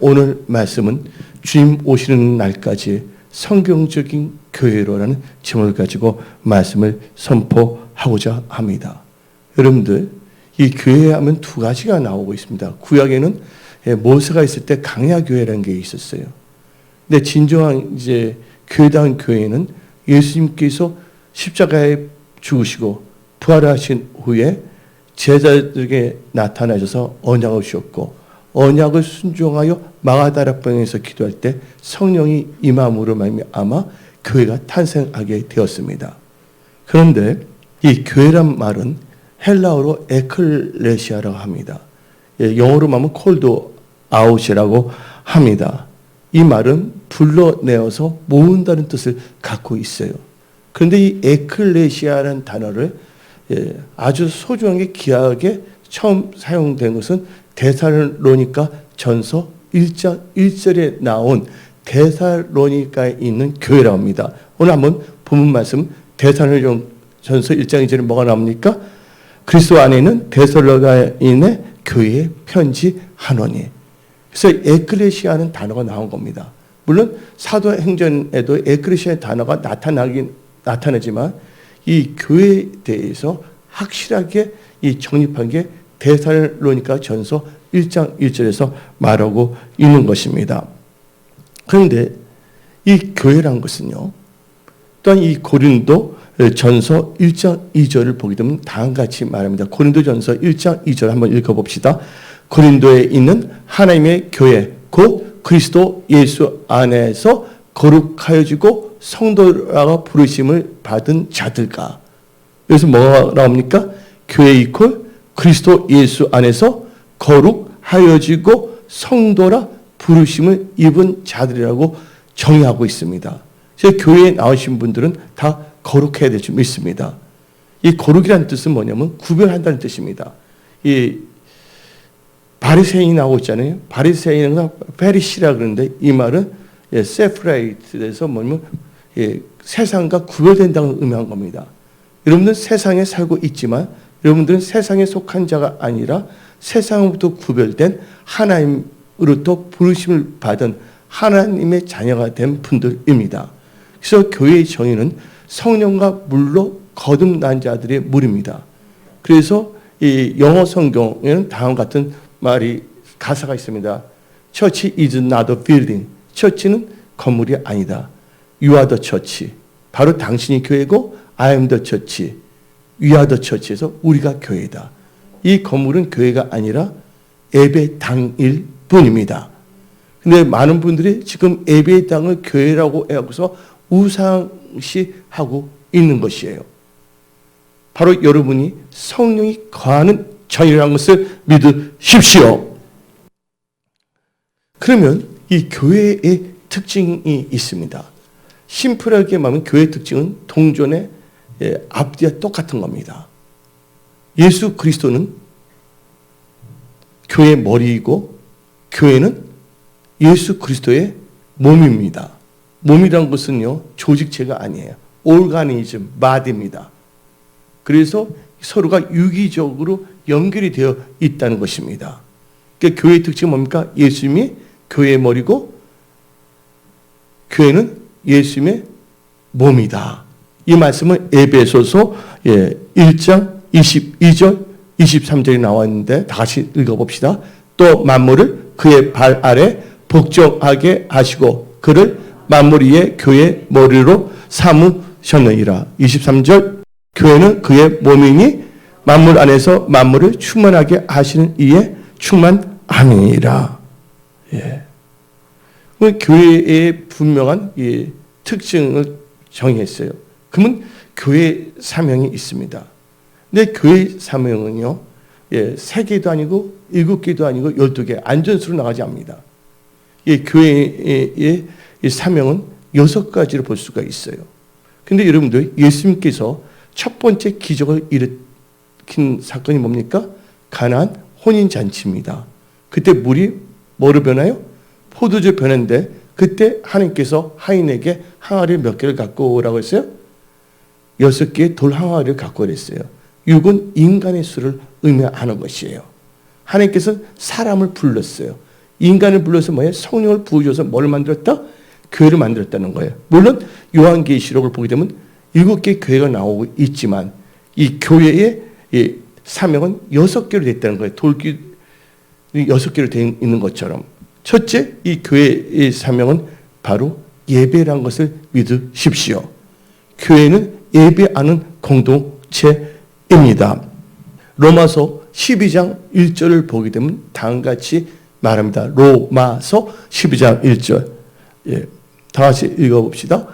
오늘 말씀은 주님 오시는 날까지 성경적인 교회로라는 제목을 가지고 말씀을 선포하고자 합니다. 여러분들, 이 교회 하면 두 가지가 나오고 있습니다. 구약에는 모세가 있을 때 강야교회라는 게 있었어요. 근데 진정한 이제 교회다운 교회는 예수님께서 십자가에 죽으시고 부활하신 후에 제자들에게 나타나셔서 언약을 주셨고, 언약을 순종하여 마가다라방에서 기도할 때 성령이 임함으로 말미암아 교회가 탄생하게 되었습니다. 그런데 이 교회란 말은 헬라어로 에클레시아라고 합니다. 영어로 말하면 콜드 아웃이라고 합니다. 이 말은 불러내어서 모은다는 뜻을 갖고 있어요. 그런데 이 에클레시아라는 단어를 아주 소중하게 귀하게 처음 사용된 것은 데살로니가 전서 1장 1절에 나온 데살로니가에 있는 교회라고 합니다. 오늘 한번 본문 말씀 데살로니가 전서 1장 2절에 뭐가 나옵니까? 그리스도 안에 있는 데살로니가인의 교회에 편지하노니. 그래서 에클레시아는 단어가 나온 겁니다. 물론 사도행전에도 에클레시아의 단어가 나타나지만 이 교회에 대해서 확실하게 이 정립한 게 데살로니가 전서 1장 1절에서 말하고 있는 것입니다. 그런데 이 교회란 것은요, 또한 이 고린도 전서 1장 2절을 보게 되면 다음과 같이 말합니다. 고린도 전서 1장 2절 한번 읽어봅시다. 고린도에 있는 하나님의 교회 곧 그리스도 예수 안에서 거룩하여지고 성도라고 부르심을 받은 자들과, 여기서 뭐가 나옵니까? 교회 이퀄 그리스도 예수 안에서 거룩하여지고 성도라 부르심을 입은 자들이라고 정의하고 있습니다. 그래서 교회에 나오신 분들은 다 거룩해야 될 줄 믿습니다. 이 거룩이라는 뜻은 뭐냐면 구별한다는 뜻입니다. 이 바리새인이 나오고 있잖아요. 바리새인은 페리시라 그러는데 이 말은 세프라이트에서 뭐냐면 세상과 구별된다는 의미한 겁니다. 여러분들은 세상에 살고 있지만 여러분들은 세상에 속한 자가 아니라 세상으로부터 구별된 하나님으로부터 부르심을 받은 하나님의 자녀가 된 분들입니다. 그래서 교회의 정의는 성령과 물로 거듭난 자들의 무리입니다. 그래서 이 영어 성경에는 다음과 같은 말이 가사가 있습니다. Church is not a building. 처치는 건물이 아니다. You are the church. 바로 당신이 교회고 I am the church. We are the church에서 우리가 교회다. 이 건물은 교회가 아니라 예배당일 뿐입니다. 근데 많은 분들이 지금 예배당을 교회라고 해서 우상시하고 있는 것이에요. 바로 여러분이 성령이 거하는 전이라는 것을 믿으십시오. 그러면 이 교회의 특징이 있습니다. 심플하게 말하면 교회의 특징은 동전의 앞뒤가 똑같은 겁니다. 예수 그리스도는 교회의 머리이고 교회는 예수 그리스도의 몸입니다. 몸이란 것은요, 조직체가 아니에요. 오르가니즘, 마디입니다. 그래서 서로가 유기적으로 연결이 되어 있다는 것입니다. 그러니까 교회의 특징은 뭡니까? 예수님이 교회의 머리고 교회는 예수님의 몸이다. 이 말씀은 에베소서 1장 22절, 23절이 나와 있는데 다 같이 읽어봅시다. 또 만물을 그의 발 아래 복종하게 하시고 그를 만물 위에 교회의 머리로 삼으셨느니라. 23절 교회는 그의 몸이니 만물 안에서 만물을 충만하게 하시는 이에 충만함이니라. 예. 교회의 분명한 이 특징을 정의했어요. 그러면 교회 사명이 있습니다. 근데 교회 사명은요, 3개도 아니고 7개도 아니고 12개 안전수로 나가지 않습니다. 교회의 사명은 6가지로 볼 수가 있어요. 근데 여러분들, 예수님께서 첫 번째 기적을 일으킨 사건이 뭡니까? 가나안 혼인잔치입니다. 그때 물이 뭐로 변해요? 포도주 변했는데 그때 하나님께서 하인에게 항아리 몇 개를 갖고 오라고 했어요? 6개의 돌 항아리를 갖고 오랬어요. 6은 인간의 수를 의미하는 것이에요. 하나님께서 사람을 불렀어요. 인간을 불러서 뭐예요? 성령을 부어줘서 뭘 만들었다? 교회를 만들었다는 거예요. 물론 요한계시록을 보게 되면 7개의 교회가 나오고 있지만 이 교회의 이 사명은 6개로 됐다는 거예요. 돌기 6개로 되어 있는 것처럼. 첫째, 이 교회의 사명은 바로 예배라는 것을 믿으십시오. 교회는 예배하는 공동체입니다. 로마서 12장 1절을 보게 되면 다음같이 말합니다. 로마서 12장 1절. 예, 다 같이 읽어봅시다.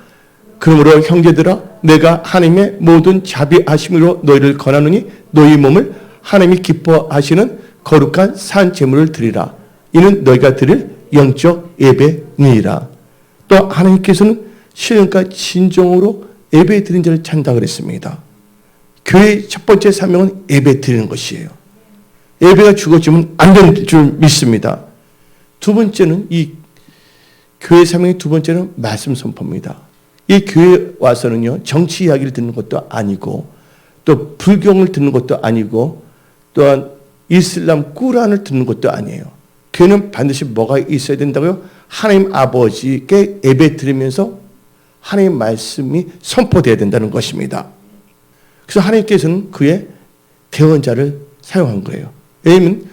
그러므로 형제들아 내가 하나님의 모든 자비하심으로 너희를 권하노니 너희 몸을 하나님이 기뻐하시는 거룩한 산 제물을 드리라. 이는 너희가 드릴 영적 예배니라. 또 하나님께서는 신령과 진정으로 예배 드린 자를 찬다 그랬습니다. 교회의 첫 번째 사명은 예배 드리는 것이에요. 예배가 죽어지면 안 되는 줄 믿습니다. 두 번째는 이 교회 사명의 두 번째는 말씀 선포입니다. 이 교회에 와서는요, 정치 이야기를 듣는 것도 아니고 또 불경을 듣는 것도 아니고 또한 이슬람 꾸란을 듣는 것도 아니에요. 교회는 반드시 뭐가 있어야 된다고요? 하나님 아버지께 예배 드리면서 하나님의 말씀이 선포되어야 된다는 것입니다. 그래서 하나님께서는 그의 대언자를 사용한 거예요. 왜냐하면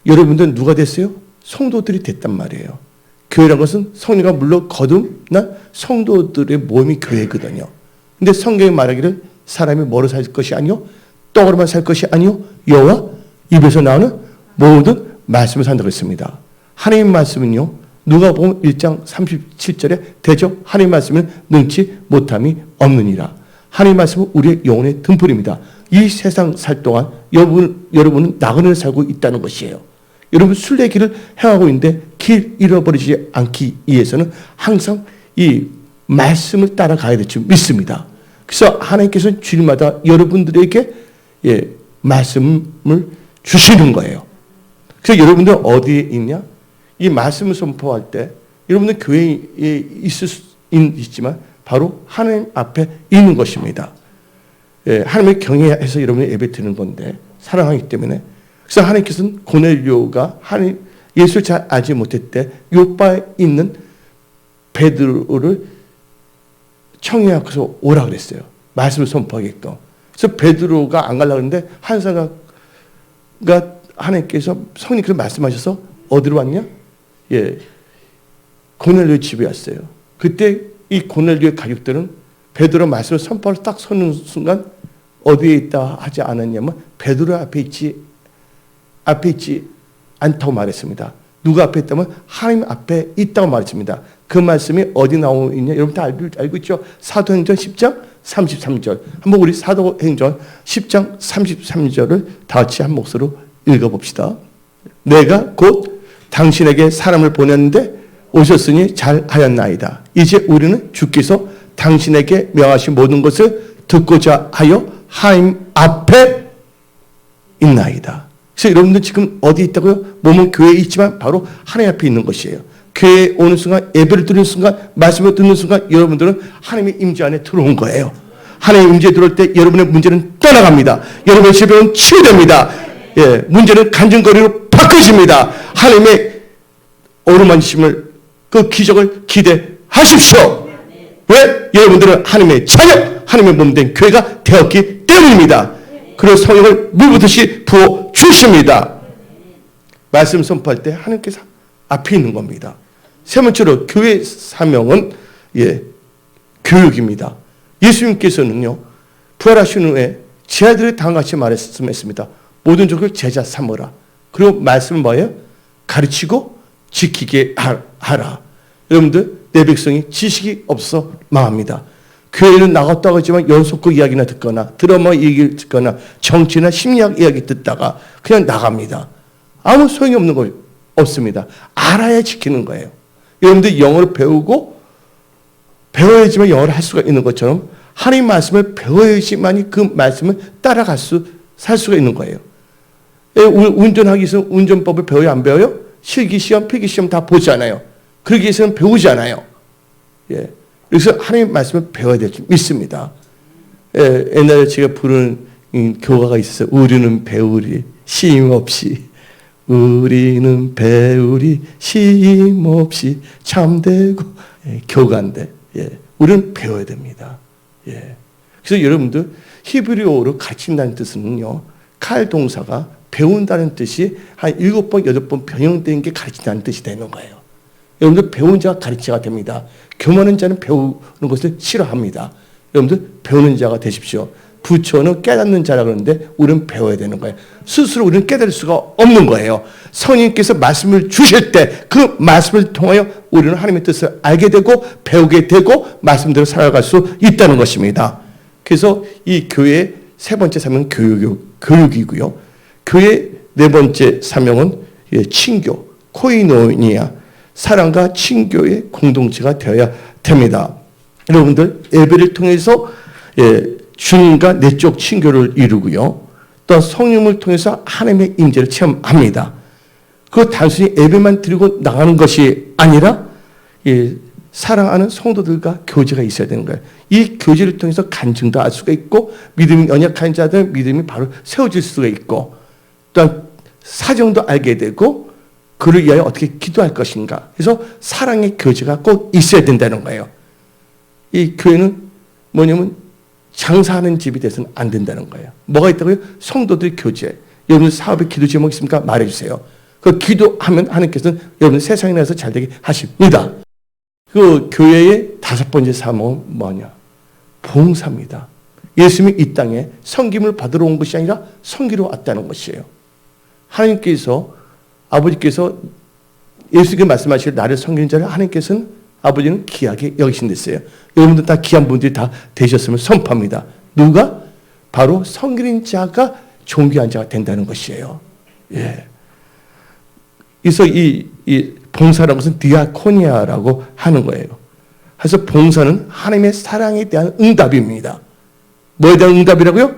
여러분들은 누가 됐어요? 성도들이 됐단 말이에요. 교회라는 것은 성령과 물로 거듭난 성도들의 모임이 교회거든요. 근데 성경이 말하기를 사람이 뭐로 살 것이 아니요 떡으로만 살 것이 아니요 여호와 입에서 나오는 모든 말씀을 산다고 했습니다. 하나님 말씀은요, 누가복음 1장 37절에 대저 하나님 말씀은 능치 못함이 없느니라. 하나님 말씀은 우리의 영혼의 등불입니다. 이 세상 살 동안 여러분은 나그네를 살고 있다는 것이에요. 여러분 순례길을 행하고 있는데 길 잃어버리지 않기 위해서는 항상 이 말씀을 따라가야 될 줄 믿습니다. 그래서 하나님께서는 주일마다 여러분들에게 말씀을 주시는 거예요. 그래서 여러분들 어디에 있냐? 이 말씀을 선포할 때 여러분들 교회에 있을 수 있지만 바로 하나님 앞에 있는 것입니다. 하나님의 경외해서 여러분이 예배 드리는 건데 사랑하기 때문에. 그래서 하나님께서는 고넬료가 예수를 잘 알지 못했대 요바에 있는 베드로를 청해하고서 오라 그랬어요. 말씀을 선포하게끔. 그래서 베드로가 안 가려고 했는데 한사가 하나님께서 성령께서 말씀하셔서 어디로 왔냐? 고넬료 집에 왔어요. 그때 이 고넬료의 가족들은 베드로 말씀을 선포를 딱 서는 순간 어디에 있다 하지 않았냐면 베드로 앞에 있지 않다고 말했습니다. 누가 앞에 있다면 하나님 앞에 있다고 말했습니다. 그 말씀이 어디 나오고 있냐? 여러분 다 알고 있죠? 사도행전 10장 33절. 한번 우리 사도행전 10장 33절을 다 같이 한 목소리로 읽어봅시다. 내가 곧 당신에게 사람을 보냈는데 오셨으니 잘하였나이다. 이제 우리는 주께서 당신에게 명하신 모든 것을 듣고자 하여 하나님 앞에 있나이다. 그래서 여러분들 지금 어디 있다고요? 몸은 교회에 있지만 바로 하나님 앞에 있는 것이에요. 교회에 오는 순간, 예배를 드리는 순간, 말씀을 듣는 순간 여러분들은 하나님의 임재 안에 들어온 거예요. 하나님의 임재에 들어올 때 여러분의 문제는 떠나갑니다. 여러분의 질병은 치유됩니다. 문제는 간증거리로 바꿔집니다. 하나님의 어루만심을 그 기적을 기대하십시오. 왜? 여러분들은 하나님의 자녀, 하나님의 몸된 교회가 되었기 때문입니다. 그리고 성령을 물붓듯이 부어 주십니다. 말씀 선포할 때 하나님께서 앞에 있는 겁니다. 세 번째로 교회 사명은 교육입니다. 예수님께서는요 부활하신 후에 제 아들을 다음같이 말씀했습니다. 모든 족을 제자 삼으라. 그리고 말씀은 뭐예요? 가르치고 지키게 하라. 여러분들 내 백성이 지식이 없어 망합니다. 교회는 나갔다고 하지만 연속극 이야기나 듣거나 드라마 얘기를 듣거나 정치나 심리학 이야기 듣다가 그냥 나갑니다. 아무 소용이 없는 거 없습니다. 알아야 지키는 거예요. 여러분들 영어를 배워야지만 영어를 할 수가 있는 것처럼 하나님 말씀을 배워야지만이 그 말씀을 따라갈 살 수가 있는 거예요. 운전하기 위해서 운전법을 배워요? 안 배워요? 실기시험, 필기시험 다 보잖아요. 그러기 위해서는 배우지 않아요. 그래서 하나님 말씀을 배워야 될 줄 믿습니다. 옛날에 제가 부르는 교가가 있었어요. 우리는 배우리 쉼 없이 우리는 배우리 쉼없이 참되고 교가인데 우리는 배워야 됩니다. 그래서 여러분들 히브리어로 가르친다는 뜻은요, 칼 동사가 배운다는 뜻이 한 7번, 8번 변형된 게 가르친다는 뜻이 되는 거예요. 여러분들 배운 자가 가르치가 됩니다. 교만한 자는 배우는 것을 싫어합니다. 여러분들 배우는 자가 되십시오. 부처는 깨닫는 자라 그러는데 우리는 배워야 되는 거예요. 스스로 우리는 깨달을 수가 없는 거예요. 성령님께서 말씀을 주실 때 그 말씀을 통하여 우리는 하나님의 뜻을 알게 되고 배우게 되고 말씀대로 살아갈 수 있다는 것입니다. 그래서 이 교회의 세 번째 사명은 교육이고요. 교회의 네 번째 사명은 친교, 코이노니아, 사랑과 친교의 공동체가 되어야 됩니다. 여러분들 예배를 통해서 주님과 내적 친교를 이루고요. 또 성령을 통해서 하나님의 임재를 체험합니다. 그 단순히 예배만 드리고 나가는 것이 아니라 사랑하는 성도들과 교제가 있어야 되는 거예요. 이 교제를 통해서 간증도 알 수가 있고 믿음이 연약한 자들 믿음이 바로 세워질 수가 있고 또한 사정도 알게 되고 그를 위하여 어떻게 기도할 것인가. 그래서 사랑의 교제가 꼭 있어야 된다는 거예요. 이 교회는 뭐냐면 장사하는 집이 돼서는 안 된다는 거예요. 뭐가 있다고요? 성도들 교제. 여러분 사업에 기도 제목 있습니까? 말해주세요. 그 기도하면 하나님께서는 여러분 세상에 나서 잘되게 하십니다. 그 교회의 다섯 번째 사명은 뭐냐? 봉사입니다. 예수님이 이 땅에 섬김을 받으러 온 것이 아니라 섬기러 왔다는 것이에요. 하나님께서 아버지께서 예수님께 말씀하실 나를 섬기는 자를 하나님께서는 아버지는 귀하게 여기신댔어요. 여러분들 다 귀한 분들이 다 되셨음을 선포합니다. 누가? 바로 섬기는 자가 존귀한 자가 된다는 것이에요. 그래서 이 봉사라는 것은 디아코니아라고 하는 거예요. 그래서 봉사는 하나님의 사랑에 대한 응답입니다. 뭐에 대한 응답이라고요?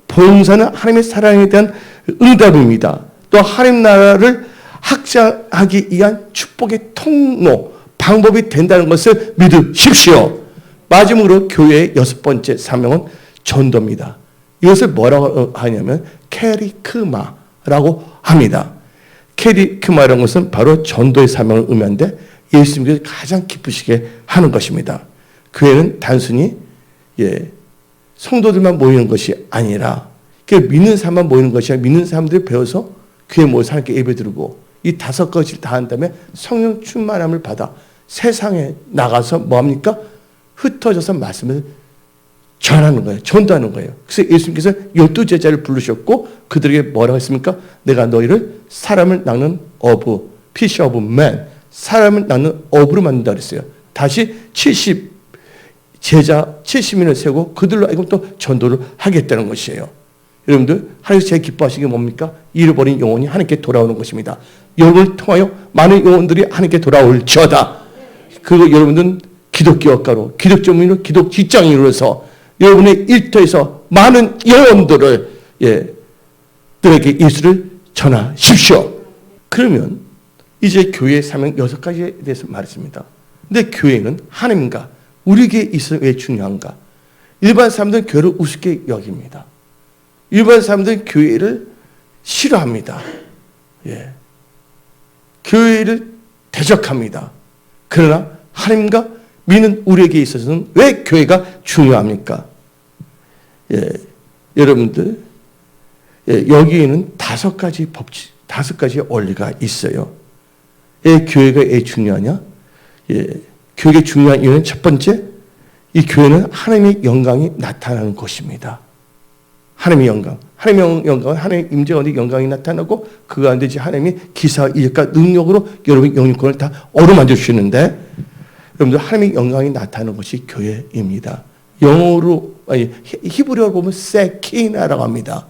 봉사는 하나님의 사랑에 대한 응답입니다. 또 하나님 나라를 확장하기 위한 축복의 통로, 방법이 된다는 것을 믿으십시오. 마지막으로 교회의 여섯 번째 사명은 전도입니다. 이것을 뭐라고 하냐면 케리크마라고 합니다. 케리크마라는 것은 바로 전도의 사명을 의미하는데 예수님께서 가장 기쁘시게 하는 것입니다. 교회는 단순히 성도들만 모이는 것이 아니라 믿는 사람만 모이는 것이 아니라 믿는 사람들이 배워서 교회에 모여서 하나님께 예배드리고 이 다섯 가지를 다 한 다음에 성령 충만함을 받아 세상에 나가서 뭐합니까? 흩어져서 말씀을 전하는 거예요. 전도하는 거예요. 그래서 예수님께서 12제자를 부르셨고 그들에게 뭐라고 했습니까? 내가 너희를 사람을 낚는 어부, 피시 오브 맨, 사람을 낚는 어부로 만든다 그랬어요. 다시 70인을 세우고 그들로 하여금 또 전도를 하겠다는 것이에요. 여러분들 하나님께서 제일 기뻐하시는 게 뭡니까? 잃어버린 영혼이 하나님께 돌아오는 것입니다. 여러분을 통하여 많은 영혼들이 하나님께 돌아올지어다. 그리고 여러분들은 기독교학과로, 기독교민으로, 기독 직장인으로서 여러분의 일터에서 많은 영혼들을 들에게 예수를 전하십시오. 그러면 이제 교회의 사명 6가지에 대해서 말했습니다. 근데 교회는 하나님과 우리에게 있어 왜 중요한가? 일반 사람들은 교회를 우습게 여깁니다. 일반 사람들은 교회를 싫어합니다. 교회를 대적합니다. 그러나 하나님과 믿는 우리에게 있어서는 왜 교회가 중요합니까? 여러분들 여기에는 5가지 법칙, 5가지 원리가 있어요. 왜 교회가 왜 중요하냐? 교회가 중요한 이유는 첫 번째, 이 교회는 하나님의 영광이 나타나는 곳입니다. 하나님의 영광. 하나님의 영광은 하나님의 임재 가운데 영광이 나타나고 그 가운데 하나님이 기사와 이적과 능력으로 여러분의 영육권을 다 어루만져 주시는데 여러분들 하나님의 영광이 나타나는 것이 교회입니다. 영어로 히브리어로 보면 세키나라고 합니다.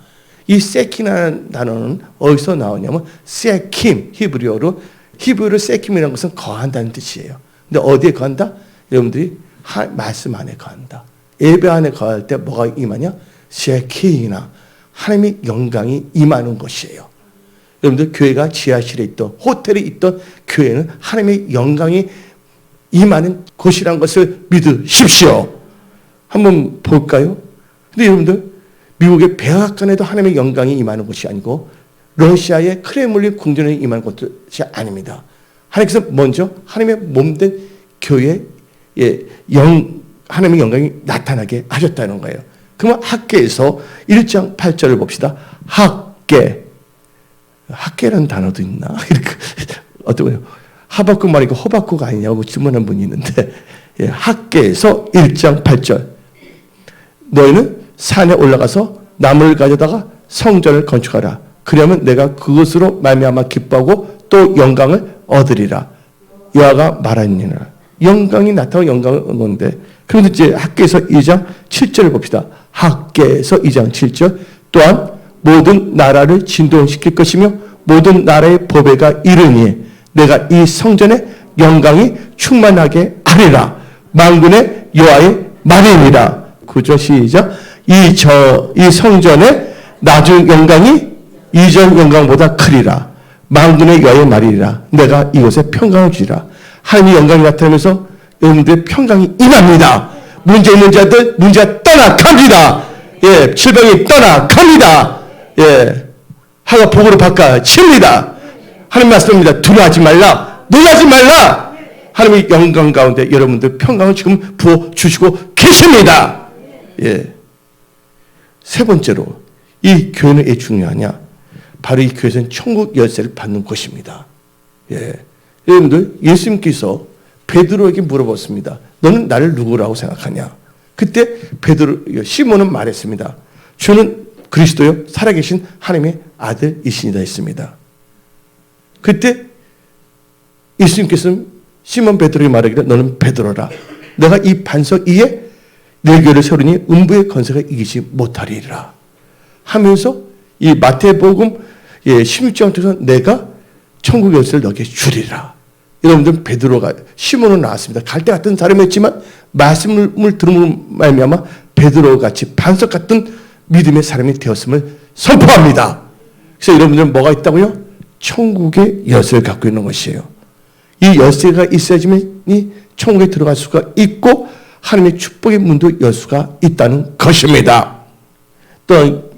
이 세키나라는 단어는 어디서 나오냐면 세킴, 히브리어로 세킴이라는 것은 거한다는 뜻이에요. 근데 어디에 거한다? 여러분들이 말씀 안에 거한다. 예배 안에 거할 때 뭐가 임하냐? 세키나, 하나님의 영광이 임하는 것이에요. 여러분들 교회가 지하실에 있던 호텔에 있던 교회는 하나님의 영광이 임하는 곳이라는 것을 믿으십시오. 한번 볼까요? 근데 여러분들 미국의 백악관에도 하나님의 영광이 임하는 곳이 아니고 러시아의 크레물린 궁전에 임한 것이 아닙니다. 하나님께서 먼저 하나님의 몸된 교회에 하나님의 영광이 나타나게 하셨다는 거예요. 그러면 학개에서 1장 8절을 봅시다. 학개라는 단어도 있나? 어떠고요? 하박국 말이니까 호박국 아니냐고 질문한 분이 있는데, 학개에서 1장 8절. 너희는 산에 올라가서 나무를 가져다가 성전을 건축하라. 그러면 내가 그것으로 말미암아 기뻐하고 또 영광을 얻으리라. 여호와가 말하니라. 영광이 나타나고 영광을 얻는데, 그런데 이제 학개에서 2장 7절을 봅시다. 학개에서 2장 7절. 또한 모든 나라를 진동시킬 것이며 모든 나라의 보배가 이르니 내가 이 성전의 영광이 충만하게 하리라. 만군의 여호와의 말이니라. 9절 시작. 이 성전의 나중 영광이 이전 영광보다 크리라. 만군의 여호와의 말이니라. 내가 이곳에 평강을 주리라. 하나님의 영광이 나타나면서 여러분들의 평강이 임합니다. 문제 있는 자들 문제가 떠나갑니다. 질병이 떠나갑니다. 하가 복으로 바꿔칩니다. 하나님 말씀입니다. 두려워하지 말라. 놀라지 말라. 하나님의 영광 가운데 여러분들 평강을 지금 부어주시고 계십니다. 세 번째로 이 교회는 왜 중요하냐? 바로 이 교회에서는 천국 열쇠를 받는 곳입니다. 여러분들 예수님께서 베드로에게 물어봤습니다. 너는 나를 누구라고 생각하냐? 그때 시몬은 말했습니다. 주는 그리스도요 살아계신 하나님의 아들이시니다 했습니다. 그때 예수님께서는 시몬 베드로에게 말하기를 너는 베드로라. 내가 이 반석 위에 내 교회를 세우니 음부의 권세가 이기지 못하리라 하면서 이 마태복음 16장 통해서 내가 천국 열쇠를 너에게 주리라. 여러분들 베드로가 시몬은 나왔습니다. 갈대 같은 사람이었지만 말씀을 들음으로 말미암아 베드로같이 반석 같은 믿음의 사람이 되었음을 선포합니다. 그래서 여러분들은 뭐가 있다고요? 천국의 열쇠를 갖고 있는 것이에요. 이 열쇠가 있어야지만 이 천국에 들어갈 수가 있고 하나님의 축복의 문도 열 수가 있다는 것입니다. 또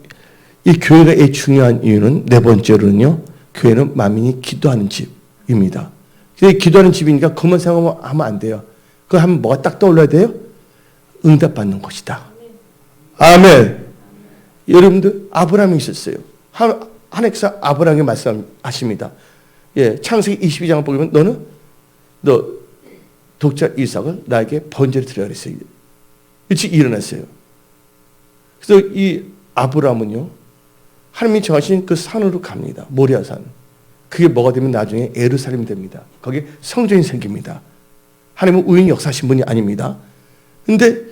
이 교회가 중요한 이유는 네 번째로는요. 교회는 만민이 기도하는 집입니다. 기도하는 집이니까 그만 생각하면 안 돼요. 그거 하면 뭐가 딱 떠올라야 돼요? 응답받는 곳이다. 아멘. 여러분들 아브라함이 있었어요. 하나님께서 아브라함에게 말씀하십니다. 창세기 22장을 보면 너 독자 이삭을 나에게 번제를 드려야 했어요. 일찍 일어났어요. 그래서 이 아브라함은요. 하나님이 정하신 그 산으로 갑니다. 모리아산. 그게 뭐가 되면 나중에 예루살렘이 됩니다. 거기에 성전이 생깁니다. 하나님은 우연히 역사하신 분이 아닙니다. 그런데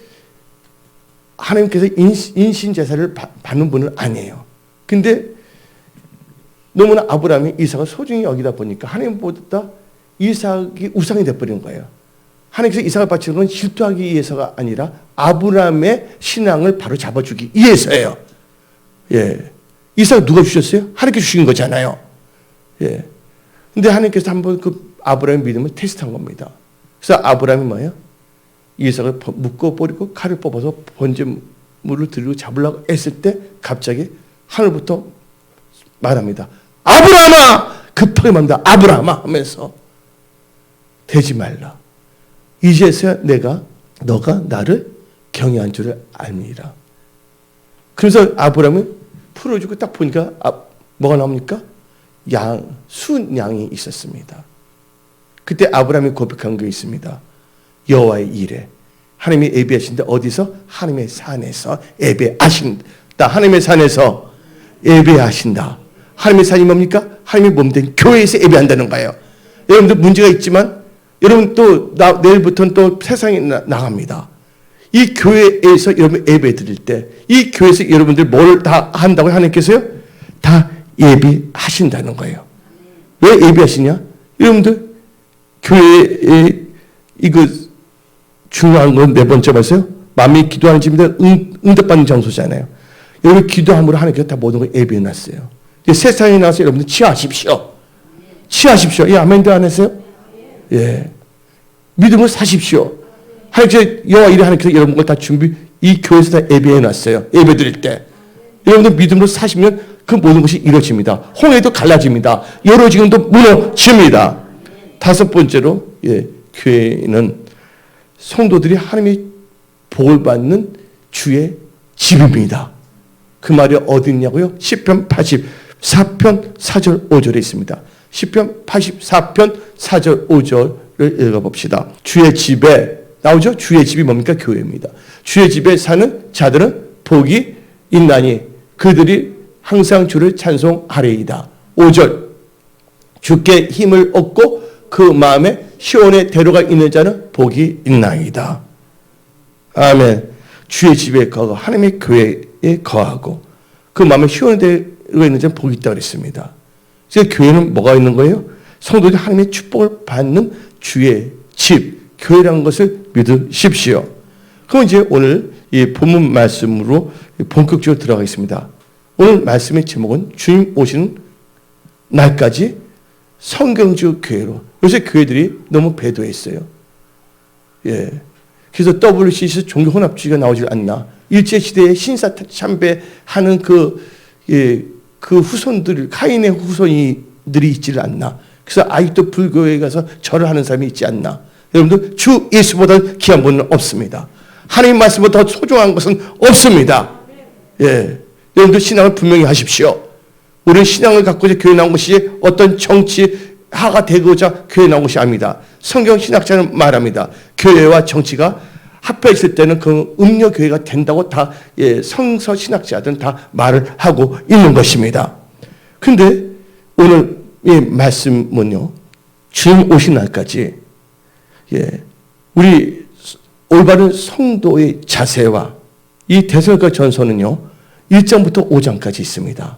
하나님께서 인신제사를 받는 분은 아니에요. 근데 너무나 아브라함이 이삭을 소중히 여기다 보니까 하나님보다 이삭이 우상이 돼버린 거예요. 하나님께서 이삭을 바치는 건 질투하기 위해서가 아니라 아브라함의 신앙을 바로 잡아주기 위해서예요. 이삭을 누가 주셨어요? 하나님께서 주신 거잖아요. 근데 하나님께서 한번 그 아브라함의 믿음을 테스트한 겁니다. 그래서 아브라함이 뭐예요? 이삭을 묶어버리고 칼을 뽑아서 번제물을 들고 잡으려고 했을 때 갑자기 하늘부터 말합니다. 아브라함아! 급하게 말합니다. 아브라함아! 하면서 되지 말라. 이제서야 너가 나를 경외한 줄을 알미라. 그래서 아브라함은 풀어주고 딱 보니까 뭐가 나옵니까? 순양이 있었습니다. 그때 아브라함이 고백한 게 있습니다. 여호와의 일에 하나님이 예배하신다. 어디서? 하나님의 산에서 예배하신다. 하나님의 산에서 예배하신다. 하나님의 산이 뭡니까? 하나님의 몸된 교회에서 예배한다는 거예요. 여러분들 문제가 있지만 여러분 또 내일부터는 또 세상에 나갑니다. 이 교회에서 여러분 예배 드릴 때 이 교회에서 여러분들 뭘 다 한다고 하나님께서요? 다 예배하신다는 거예요. 왜 예배하시냐? 여러분들 교회에 이거 중요한 건 네 번째 봤어요? 마음이 기도하는 집인데 응답받는 장소잖아요. 여러분 기도함으로 하나님께서 다 모든 걸 예배해 놨어요. 세상에 나와서 여러분들 취하십시오. 취하십시오. 아멘도 안 했어요? 믿음을 사십시오. 하나님께서 여호와 이래 하나님께서 여러분 걸 다 준비 이 교회에서 다 예배해 놨어요. 예배 드릴 때 여러분들 믿음으로 사시면 그 모든 것이 이루어집니다. 홍해도 갈라집니다. 여로지금도 무너집니다. 다섯 번째로 교회는 성도들이 하나님의 복을 받는 주의 집입니다. 그 말이 어디 있냐고요? 시편 84편 4절 5절에 있습니다. 시편 84편 4절 5절을 읽어봅시다. 주의 집에 나오죠? 주의 집이 뭡니까? 교회입니다. 주의 집에 사는 자들은 복이 있나니 그들이 항상 주를 찬송하리이다. 5절 주께 힘을 얻고 그 마음에 시온의 대로가 있는 자는 복이 있나이다. 아멘. 주의 집에 거하고 하나님의 교회에 거하고 그 마음에 시온의 대로가 있는 자는 복이 있다고 그랬습니다. 그래서 교회는 뭐가 있는 거예요? 성도들이 하나님의 축복을 받는 주의 집, 교회라는 것을 믿으십시오. 그럼 이제 오늘 이 본문 말씀으로 본격적으로 들어가겠습니다. 오늘 말씀의 제목은 주님 오시는 날까지 성경적 교회로. 요새 교회들이 너무 배도해 있어요. 그래서 WCC 종교혼합주의가 나오질 않나. 일제시대에 신사 참배하는 그 후손들, 카인의 후손들이 있지를 않나. 그래서 아직도 불교에 가서 절을 하는 사람이 있지 않나. 여러분들, 주 예수보다 귀한 분은 없습니다. 하나님 말씀보다 더 소중한 것은 없습니다. 여러분들 신앙을 분명히 하십시오. 우리는 신앙을 갖고자 교회 나온 것이 어떤 정치하가 되고자 교회 나온 것이 아닙니다. 성경 신학자는 말합니다. 교회와 정치가 합해 있을 때는 그 음녀교회가 된다고 다 성서 신학자들은 다 말을 하고 있는 것입니다. 그런데 오늘 이 말씀은요, 주님 오신 날까지 우리 올바른 성도의 자세와 이 데살로니가 전서는요 1장부터 5장까지 있습니다.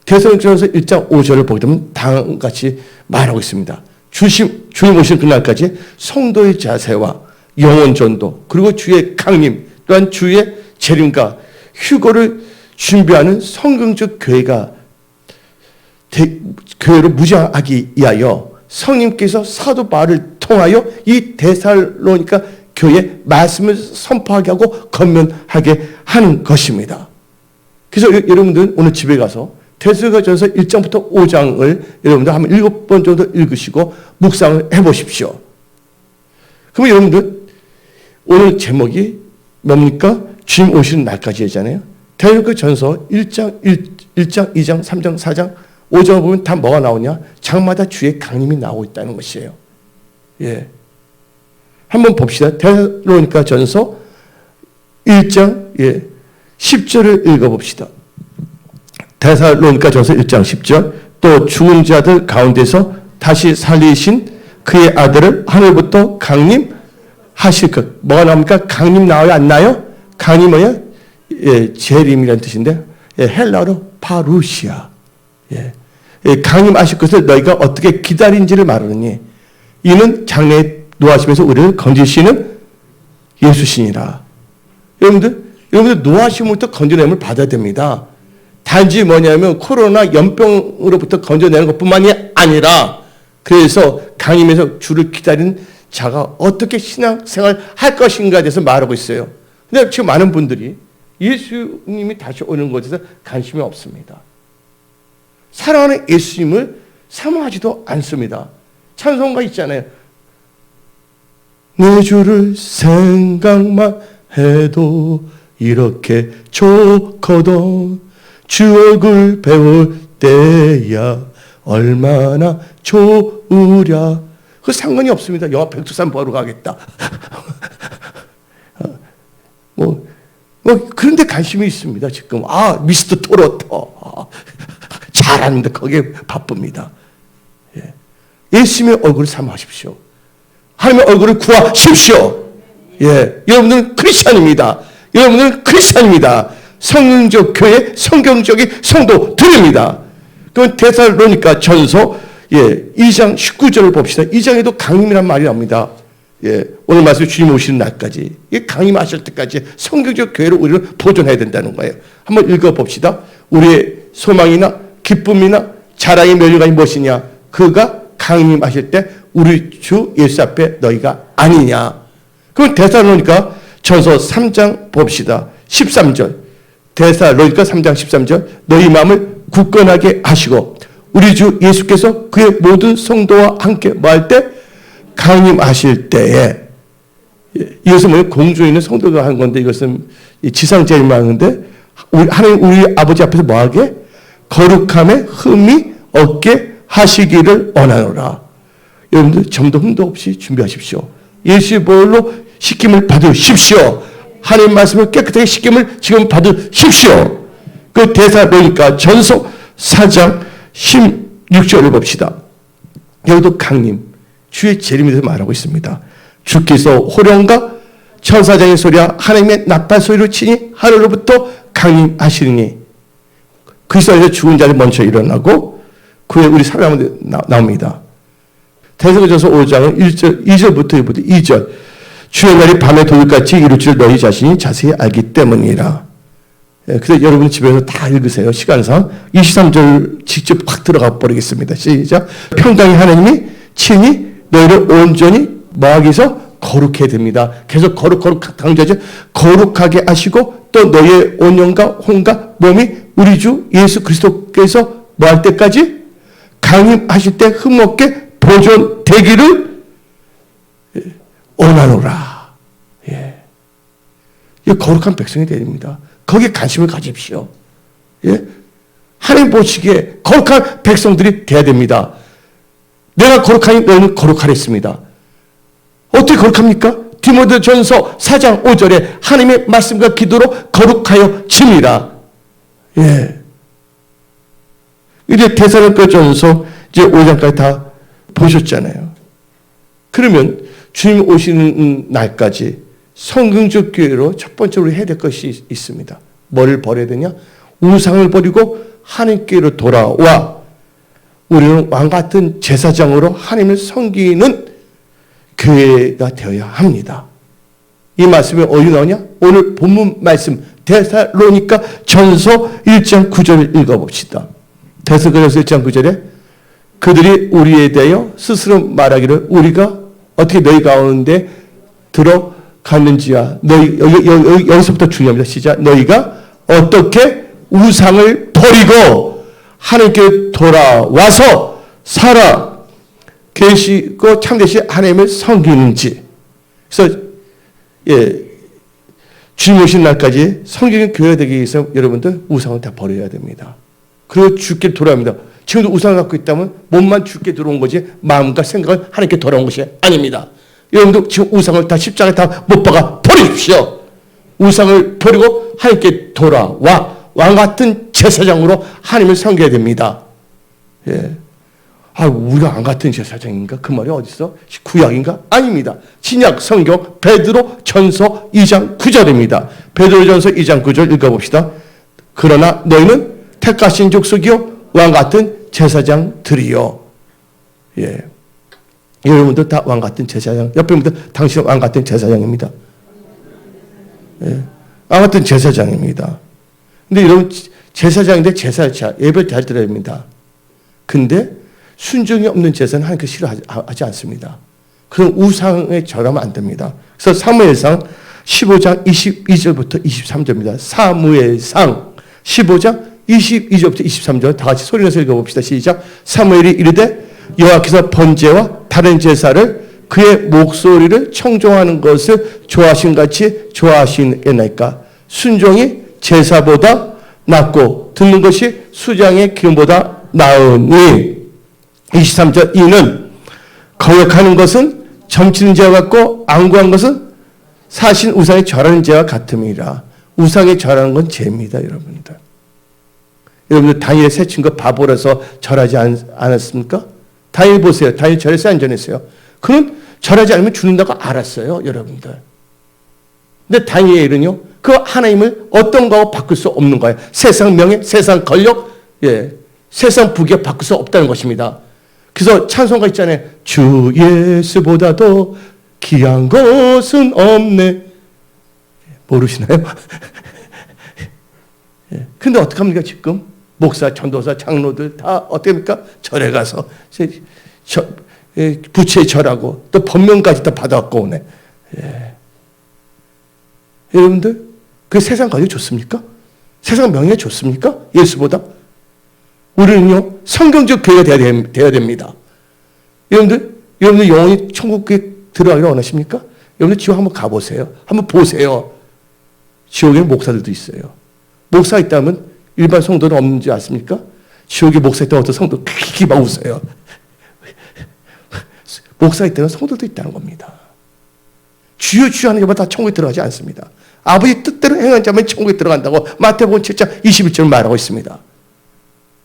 데살로니가 전서 1장 5절을 보게 되면 다음같이 말하고 있습니다. 주님 오신 그날까지 성도의 자세와 영혼 전도 그리고 주의 강림 또한 주의 재림과 휴거를 준비하는 성경적 교회가 교회로 무장하기 위하여 성령께서 사도 바울을 통하여 이 데살로니가 교회 말씀을 선포하게 하고 권면하게 하는 것입니다. 그래서 여러분들은 오늘 집에 가서 데살로니가전서 1장부터 5장을 여러분들 한 7번 정도 읽으시고 묵상을 해보십시오. 그럼 여러분들 오늘 제목이 뭡니까? 주님 오시는 날까지잖아요. 데살로니가전서 1장, 2장, 3장, 4장, 5장을 보면 다 뭐가 나오냐? 장마다 주의 강림이 나오고 있다는 것이에요. 한번 봅시다. 데살로니가전서 1장 10절을 읽어봅시다. 데살로니가전서 1장 10절 또 죽은 자들 가운데서 다시 살리신 그의 아들을 하늘부터 강림하실 것. 뭐가 나옵니까? 강림 나와요? 안 나요? 강림 뭐야? 재림이라는 뜻인데 헬라어로 파루시아. 강림하실 것을 너희가 어떻게 기다린지를 말하느니 이는 장래에 노하심에서 우리를 건지시는 예수시니라. 여러분들 노하심으로부터 건져냄을 받아야 됩니다. 단지 뭐냐면 코로나 연병으로부터 건져내는 것뿐만이 아니라 그래서 강림에서 주를 기다리는 자가 어떻게 신앙생활 할 것인가에 대해서 말하고 있어요. 근데 지금 많은 분들이 예수님이 다시 오는 것에 대해서 관심이 없습니다. 사랑하는 예수님을 사모하지도 않습니다. 찬송가 있잖아요. 내 주를 생각만 해도 이렇게 좋거든 주 얼굴 배울 때야 얼마나 좋으랴. 그 상관이 없습니다. 영화 백두산 보러 가겠다. 그런데 관심이 있습니다. 지금 미스터 토로토 잘하는데 거기에 바쁩니다. 예수님의 얼굴을 사모하십시오. 하나님의 얼굴을 구하십시오. 여러분들은 크리스찬입니다. 여러분들은 크리스찬입니다. 성경적 교회, 성경적인 성도들입니다. 그럼 데살로니가 전서 2장 19절을 봅시다. 2장에도 강림이란 말이 나옵니다. 오늘 말씀 주님 오시는 날까지 강림하실 때까지 성경적 교회를 우리는 보존해야 된다는 거예요. 한번 읽어봅시다. 우리의 소망이나 기쁨이나 자랑의 면류관이 무엇이냐? 그가 강림하실 때 우리 주 예수 앞에 너희가 아니냐. 그럼 데살로니가 전서 3장 봅시다. 13절. 데살로니가 3장 13절. 너희 마음을 굳건하게 하시고 우리 주 예수께서 그의 모든 성도와 함께 뭐할 때? 강림하실 때에. 이것은 뭐예요? 공중에 있는 성도가 한 건데 이것은 지상제일망인데 하나님 우리 아버지 앞에서 뭐하게? 거룩함에 흠이 없게 하시기를 원하노라. 여러분들 점도 흠도 없이 준비하십시오. 예수의 보혈로 씻김을 받으십시오. 하나님 말씀을 깨끗하게 씻김을 지금 받으십시오. 그 데살로니가 전서 4장 16절을 봅시다. 여기도 강림, 주의 재림에 대해서 말하고 있습니다. 주께서 호령과 천사장의 소리와 하나님의 나팔 소리로 치니 하늘로부터 강림하시리니 그리스도 안에서 죽은 자를 먼저 일어나고 그 후에 우리 살아남은 나옵니다. 데살로니가전서 5장은 2절부터 2절 주의 날이 밤에 돌같이 이룰 줄 너희 자신이 자세히 알기 때문이라. 그래서 여러분 집에서 다 읽으세요. 시간상 23절 직접 확 들어가 버리겠습니다. 시작. 평강의 하나님이 친히 너희를 온전히 뭐하기 위해서 거룩해야 됩니다. 계속 거룩 강조하죠. 거룩하게 하시고 또 너희의 온영과 혼과 몸이 우리 주 예수 그리스도께서 뭐 할 때까지? 강림하실 때 흠없게 보존되기를 원하노라. 예. 이 거룩한 백성이 됩니다. 거기에 관심을 가집시오. 예? 하나님 보시기에 거룩한 백성들이 돼야 됩니다. 내가 거룩하니 너희는 거룩하랬습니다. 어떻게 거룩합니까? 디모데전서 4장 5절에 하나님의 말씀과 기도로 거룩하여 지니라. 예. 이제 데살로니가전서 이제 5장까지 다 보셨잖아요. 그러면 주님 오시는 날까지 성경적 교회로 첫 번째로 해야 될 것이 있습니다. 뭐를 버려야 되냐? 우상을 버리고 하나님께로 돌아와 우리는 왕같은 제사장으로 하나님을 섬기는 교회가 되어야 합니다. 이 말씀이 어디 나오냐? 오늘 본문 말씀 데살로니가 전서 1장 9절을 읽어봅시다. 데살로니가전서 1장 9절에 그들이 우리에 대하여 스스로 말하기를 우리가 어떻게 너희 가운데 들어갔는지야. 너희 여기서부터 중요합니다. 시작. 너희가 어떻게 우상을 버리고 하나님께 돌아와서 살아 계시고 참되신 하나님을 섬기는지. 그래서 주님 오신 날까지 성경의 교회가 되기 위해서 여러분들 우상을 다 버려야 됩니다. 그리고 주께 돌아옵니다. 지금도 우상을 갖고 있다면 몸만 주께 들어온 거지 마음과 생각은 하나님께 돌아온 것이 아닙니다. 여러분도 지금 우상을 다 십자가에 다 못 박아 버리십시오. 우상을 버리고 하나님께 돌아와 왕같은 제사장으로 하나님을 섬겨야 됩니다. 예. 아, 우리가 왕같은 제사장인가? 그 말이 어딨어? 구약인가? 아닙니다. 신약 성경 베드로 전서 2장 9절입니다. 베드로 전서 2장 9절 읽어봅시다. 그러나 너희는 택하신 족속이요 왕같은 제사장들이요. 예. 여러분들 다 왕같은 제사장. 옆에 분들 당신은 왕같은 제사장입니다. 예. 왕같은 제사장입니다. 근데 여러분 제사장인데 제사자 예배 잘 드려야 됩니다. 근데 순종이 없는 제사는 하나님께 싫어하지 않습니다. 그럼 우상에 절하면 안 됩니다. 그래서 사무엘상 15장 22절부터 23절입니다. 사무엘상 15장 22절부터 23절 다 같이 소리내서 읽어봅시다. 시작. 사무엘이 이르되 여호와께서 번제와 다른 제사를 그의 목소리를 청종하는 것을 좋아하신 같이 좋아하시나이까. 순종이 제사보다 낫고 듣는 것이 수장의 기름보다 나으니. 23절 이는 거역하는 것은 점치는 죄와 같고 안구한 것은 사신 우상에 절하는 죄와 같음이라. 우상에 절하는 건 죄입니다. 여러분들. 여러분들 다니엘 새친 거 바보라서 절하지 않았습니까? 다니엘 보세요. 다니엘 절했어요? 안 절했어요? 그는 절하지 않으면 죽는다고 알았어요. 여러분들. 근데 다니엘은요. 그 하나님을 어떤 거하고 바꿀 수 없는 거예요. 세상 명예, 세상 권력, 세상 부귀 바꿀 수 없다는 것입니다. 그래서 찬송가 있잖아요. 주 예수보다도 귀한 것은 없네. 모르시나요? 근데 어떡합니까 지금? 목사, 전도사, 장로들 다 어떻게 합니까? 절에 가서 부채 절하고 또 법명까지 다 받아갖고 오네. 여러분들 그 세상 가지고 좋습니까? 세상 명예 좋습니까? 예수보다? 우리는요, 성경적 교회가 되어야 됩니다. 여러분들 영원히 천국에 들어가기를 원하십니까? 여러분들 지옥 한번 가보세요. 한번 보세요. 지옥에는 목사들도 있어요. 목사가 있다면 일반 성도는 없는지 아십니까? 지옥에 목사 있다면 어떤 성도 크게 막 웃어요. 목사가 있다면 성도도 있다는 겁니다. 주여 주여 하는 자마다 다 천국에 들어가지 않습니다. 아버지 뜻대로 행한 자만 천국에 들어간다고 마태복음 7장 21절 말하고 있습니다.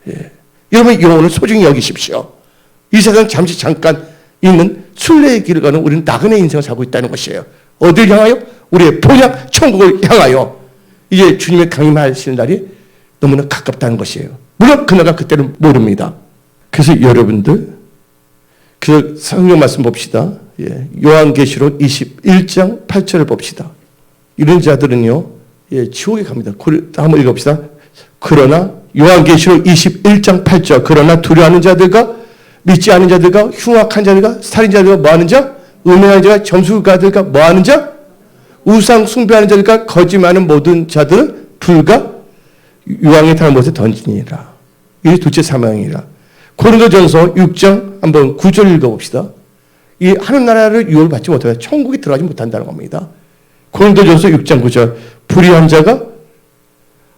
예. 여러분 영혼을 소중히 여기십시오. 이 세상 잠깐 있는 순례의 길을 가는 우리는 나그네 인생을 살고 있다는 것이에요. 어딜 향하여? 우리의 본향 천국을 향하여 이제 주님의 강림하시는 날이 너무나 가깝다는 것이에요. 물론 그날과 그때는 모릅니다. 그래서 여러분들 그 성경 말씀 봅시다. 예. 요한계시록 21장 8절을 봅시다. 이런 자들은요, 예, 지옥에 갑니다. 한번 읽어봅시다. 그러나 요한계시록 21장 8절 그러나 두려워하는 자들과 믿지 않은 자들과 흉악한 자들과 살인자들과 뭐하는 자? 음행하는 자가 점수가들과 뭐하는 자? 우상 숭배하는 자들과 거짓말하는 모든 자들은 불과 유황에 타는 못에 던지니라. 이게 둘째 사망이라. 고린도전서 6장 한번 9절 읽어봅시다. 이 하늘 나라를 유혹을 받지 못하면 천국에 들어가지 못한다는 겁니다. 고린도전서 6장 9절 불의한 자가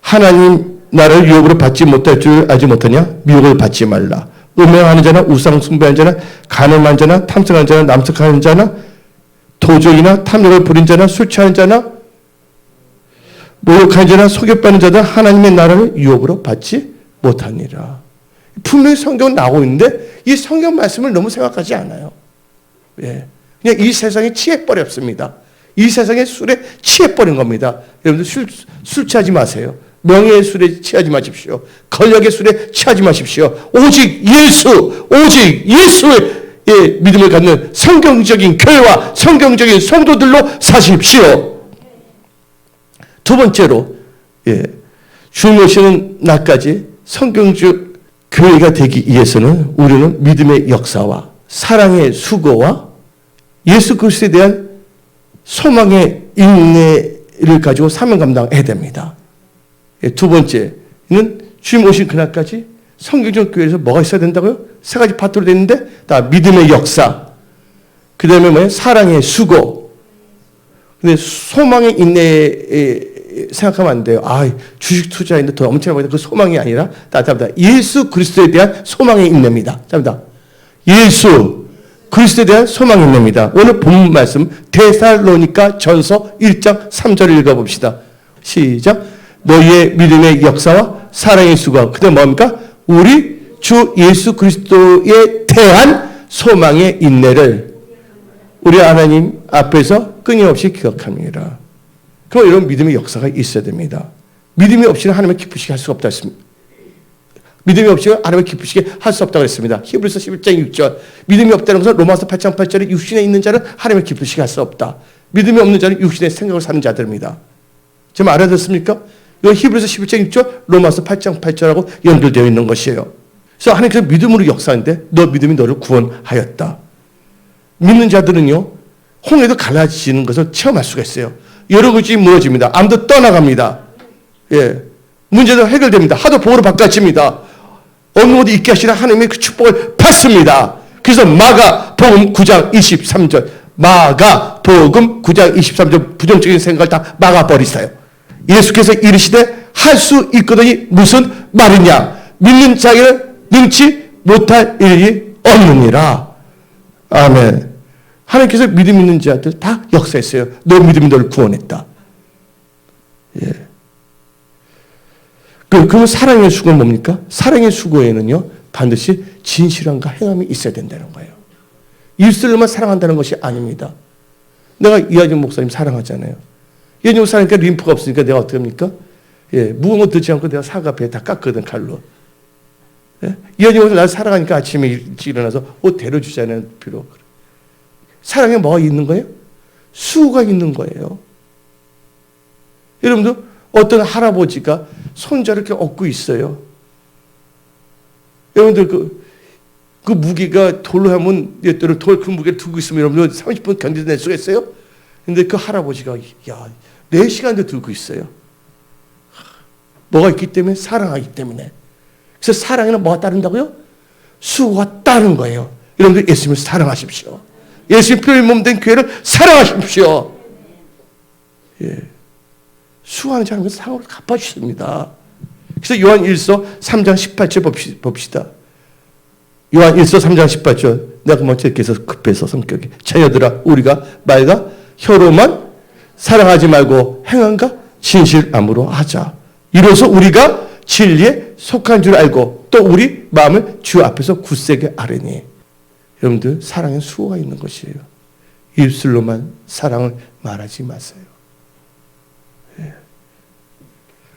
하나님 나라를 유혹으로 받지 못할 줄 알지 못하냐? 미혹을 받지 말라. 음행하는 자나 우상 숭배하는 자나 간음한 자나 탐색하는 자나 남색하는 자나 도적이나 탐욕을 부린 자나 술 취하는 자나 모욕하는 자나 속여빠는 자들 하나님의 나라를 유혹으로 받지 못하니라. 분명히 성경은 나오고 있는데 이 성경 말씀을 너무 생각하지 않아요. 예. 그냥 이 세상에 취해버렸습니다. 이 세상에 술에 취해버린 겁니다. 여러분들 술 취하지 마세요. 명예의 술에 취하지 마십시오. 권력의 술에 취하지 마십시오. 오직 예수의 믿음을 갖는 성경적인 교회와 성경적인 성도들로 사십시오. 두 번째로 주님 오시는 날까지 성경적 교회가 되기 위해서는 우리는 믿음의 역사와 사랑의 수고와 예수 그리스도에 대한 소망의 인내를 가지고 사명 감당해야 됩니다. 두 번째는 주님 오신 그날까지 성경적 교회에서 뭐가 있어야 된다고요? 세 가지 파트로 되어 있는데 다 믿음의 역사, 그 다음에 뭐예요? 사랑의 수고. 근데 소망의 인내 생각하면 안 돼요. 주식 투자인데 더 엄청나게 그 소망이 아니라 예수 그리스도에 대한 소망의 인내입니다. 예수 그리스도에 대한 소망의 인내입니다. 오늘 본문 말씀 데살로니가 전서 1장 3절을 읽어봅시다. 시작. 너희의 믿음의 역사와 사랑의 수고. 그다음 뭡니까? 우리 주 예수 그리스도에 대한 소망의 인내를 우리 하나님 앞에서 끊임없이 기억합니다. 그럼 이런 믿음의 역사가 있어야 됩니다. 믿음이 없이는 하나님을 기쁘시게 할 수가 없다 했습니다. 믿음이 없이는 하나님을 기쁘시게 할 수 없다고 했습니다. 히브리서 11장 6절. 믿음이 없다는 것은 로마서 8장 8절에 육신에 있는 자는 하나님을 기쁘시게 할 수 없다. 믿음이 없는 자는 육신의 생각을 사는 자들입니다. 지금 알아듣습니까? 이거 히브리서 11장 6절, 로마서 8장 8절하고 연결되어 있는 것이에요. 그래서 하나님께서 믿음으로 역사하는데 너 믿음이 너를 구원하였다. 믿는 자들은요, 홍해도 갈라지는 것을 체험할 수가 있어요. 여러 것이 무너집니다. 암도 떠나갑니다. 예. 문제도 해결됩니다. 하도 복으로 바꿔집니다. 어느 곳에 있게 하시라 하나님의 그 축복을 받습니다. 그래서 마가복음 9장 23절, 마가복음 9장 23절 부정적인 생각을 다 막아버리세요. 예수께서 이르시되 할 수 있거든이 무슨 말이냐? 믿는 자에게는 능치 못할 일이 없느니라. 아멘. 하나님께서 믿음 있는 자들 다 역사했어요. 너 믿음이 너를 구원했다. 예. 그러면 사랑의 수고는 뭡니까? 사랑의 수고에는요, 반드시 진실함과 행함이 있어야 된다는 거예요. 입술로만 사랑한다는 것이 아닙니다. 내가 이하진 목사님 사랑하잖아요. 이하진 목사님 사랑하니까 림프가 없으니까 내가 어떻게 합니까? 예, 무거운 거 듣지 않고 내가 사과 배에 다 깎거든, 칼로. 예? 이하진 목사님 나를 사랑하니까 아침에 일찍 일어나서 옷 데려주잖아요, 비로. 사랑에 뭐가 있는 거예요? 수고가 있는 거예요. 여러분도 어떤 할아버지가 손자를 이렇게 업고 있어요. 여러분들 그 무게가 돌로 하면 그 무게를 두고 있으면 여러분들 30분 견뎌낼 수가 있어요? 근데 그 할아버지가 4시간도 들고 있어요. 뭐가 있기 때문에? 사랑하기 때문에. 그래서 사랑에는 뭐가 따른다고요? 수고가 따른 거예요. 여러분들 예수님을 사랑하십시오. 예수님 피로 몸된 교회를 사랑하십시오. 예. 수고하는 사람은 상으로 갚아주십니다. 그래서 요한 1서 3장 18절 봅시다. 요한 1서 3장 18절. 내가 먼저 이렇게 해서 급해서 성격이. 자녀들아 우리가 말과 혀로만 사랑하지 말고 행함과 진실함으로 하자. 이로써 우리가 진리에 속한 줄 알고 또 우리 마음을 주 앞에서 굳세게 아뢰니. 여러분들 사랑엔 수고가 있는 것이에요. 입술로만 사랑을 말하지 마세요. 예.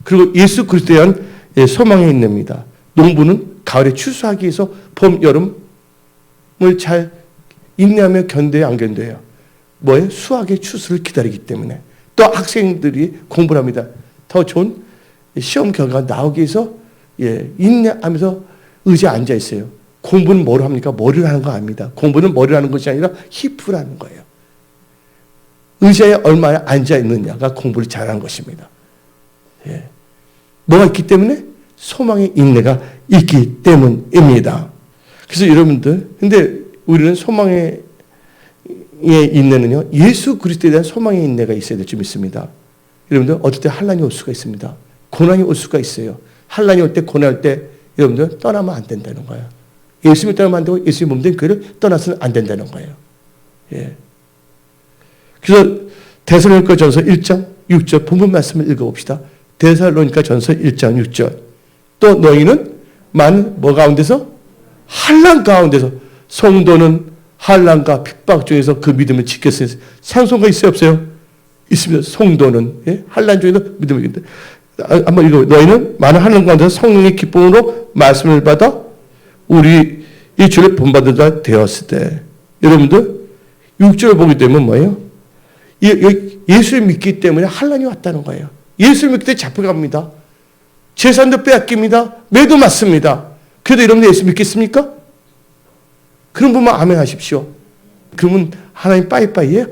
그리고 예수 그리스도에 대한 소망이 있습니다. 농부는 가을에 추수하기 위해서 봄, 여름을 잘 인내하며 견뎌야 안 견뎌요. 뭐예요? 수학의 추수를 기다리기 때문에. 또 학생들이 공부를 합니다. 더 좋은 시험 결과가 나오기 위해서 인내하면서 의자에 앉아 있어요. 공부는 뭐를 합니까? 머리를 하는 거 아닙니다. 공부는 머리를 하는 것이 아니라 힙을 하는 거예요. 의자에 얼마나 앉아 있느냐가 공부를 잘하는 것입니다. 예. 뭐가 있기 때문에? 소망의 인내가 있기 때문입니다. 그래서 여러분들, 근데 우리는 소망의 인내는요, 예수 그리스도에 대한 소망의 인내가 있어야 될 줄 믿습니다. 여러분들, 어떨 때 환난이 올 수가 있습니다. 고난이 올 수가 있어요. 환난이 올 때, 고난할 때, 여러분들, 떠나면 안 된다는 거예요. 예수님이 떠나면 안 되고, 예수님 몸된 교회를 떠나서는 안 된다는 거예요. 예. 그래서, 데살로니가전서 1장 6절, 본문 말씀을 읽어봅시다. 데살로니가전서 1장 6절. 또 너희는 많은 뭐 가운데서? 환난 가운데서. 성도는 환난과 핍박 중에서 그 믿음을 지켰으니 상소가 있어요, 없어요? 있습니다. 성도는 환난 중에도 믿음을 지켰다. 한번 읽어. 너희는 많은 환난 가운데서 성령의 기쁨으로 말씀을 받아 우리 이 주를 본받은 자 되었을 때, 여러분들 6절을 보게 되면 뭐예요? 예수를 믿기 때문에 환난이 왔다는 거예요. 예수를 믿기 때문에 잡혀갑니다. 재산도 빼앗깁니다. 매도 맞습니다. 그래도 여러분들 예수 믿겠습니까? 그런 분만 아멘 하십시오. 그러면 하나님 빠이빠이예요?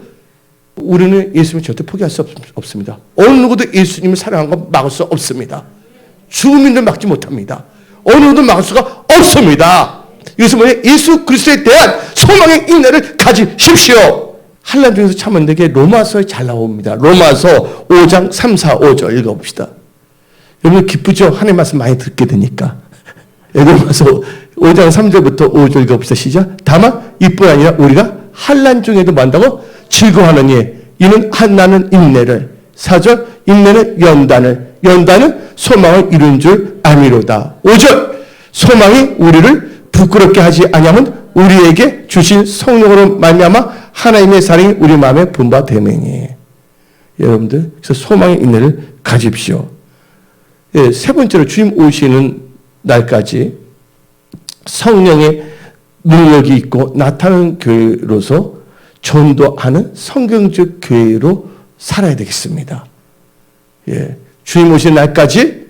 우리는 예수님을 절대 포기할 수 없습니다. 어느 누구도 예수님을 사랑하는 건 막을 수 없습니다. 죽음인들 막지 못합니다. 어느 누구도 막을 수가 없습니다. 이것은 뭐예요? 예수 그리스도에 대한 소망의 인내를 가지십시오. 환난 중에서 참은 데게 로마서에 잘 나옵니다. 로마서 5장 3, 4, 5절 읽어봅시다. 여러분 기쁘죠? 하나님 말씀 많이 듣게 되니까. 로마서 5장 3절부터 5절 읽어봅시다. 시작. 다만 이뿐 아니라 우리가 환난 중에도 만다고 즐거워하느니 이는 한나는 인내를 4절 인내는 연단을 연단은 소망을 이룬 줄 아미로다. 5절 소망이 우리를 부끄럽게 하지 아니하면 우리에게 주신 성령으로 말미암아 하나님의 사랑이 우리 마음에 분바되매니. 여러분들 그래서 소망의 인내를 가집시오. 예, 세 번째로 주님 오시는 날까지 성령의 능력이 있고 나타나는 교회로서 전도하는 성경적 교회로 살아야 되겠습니다. 예, 주님 오시는 날까지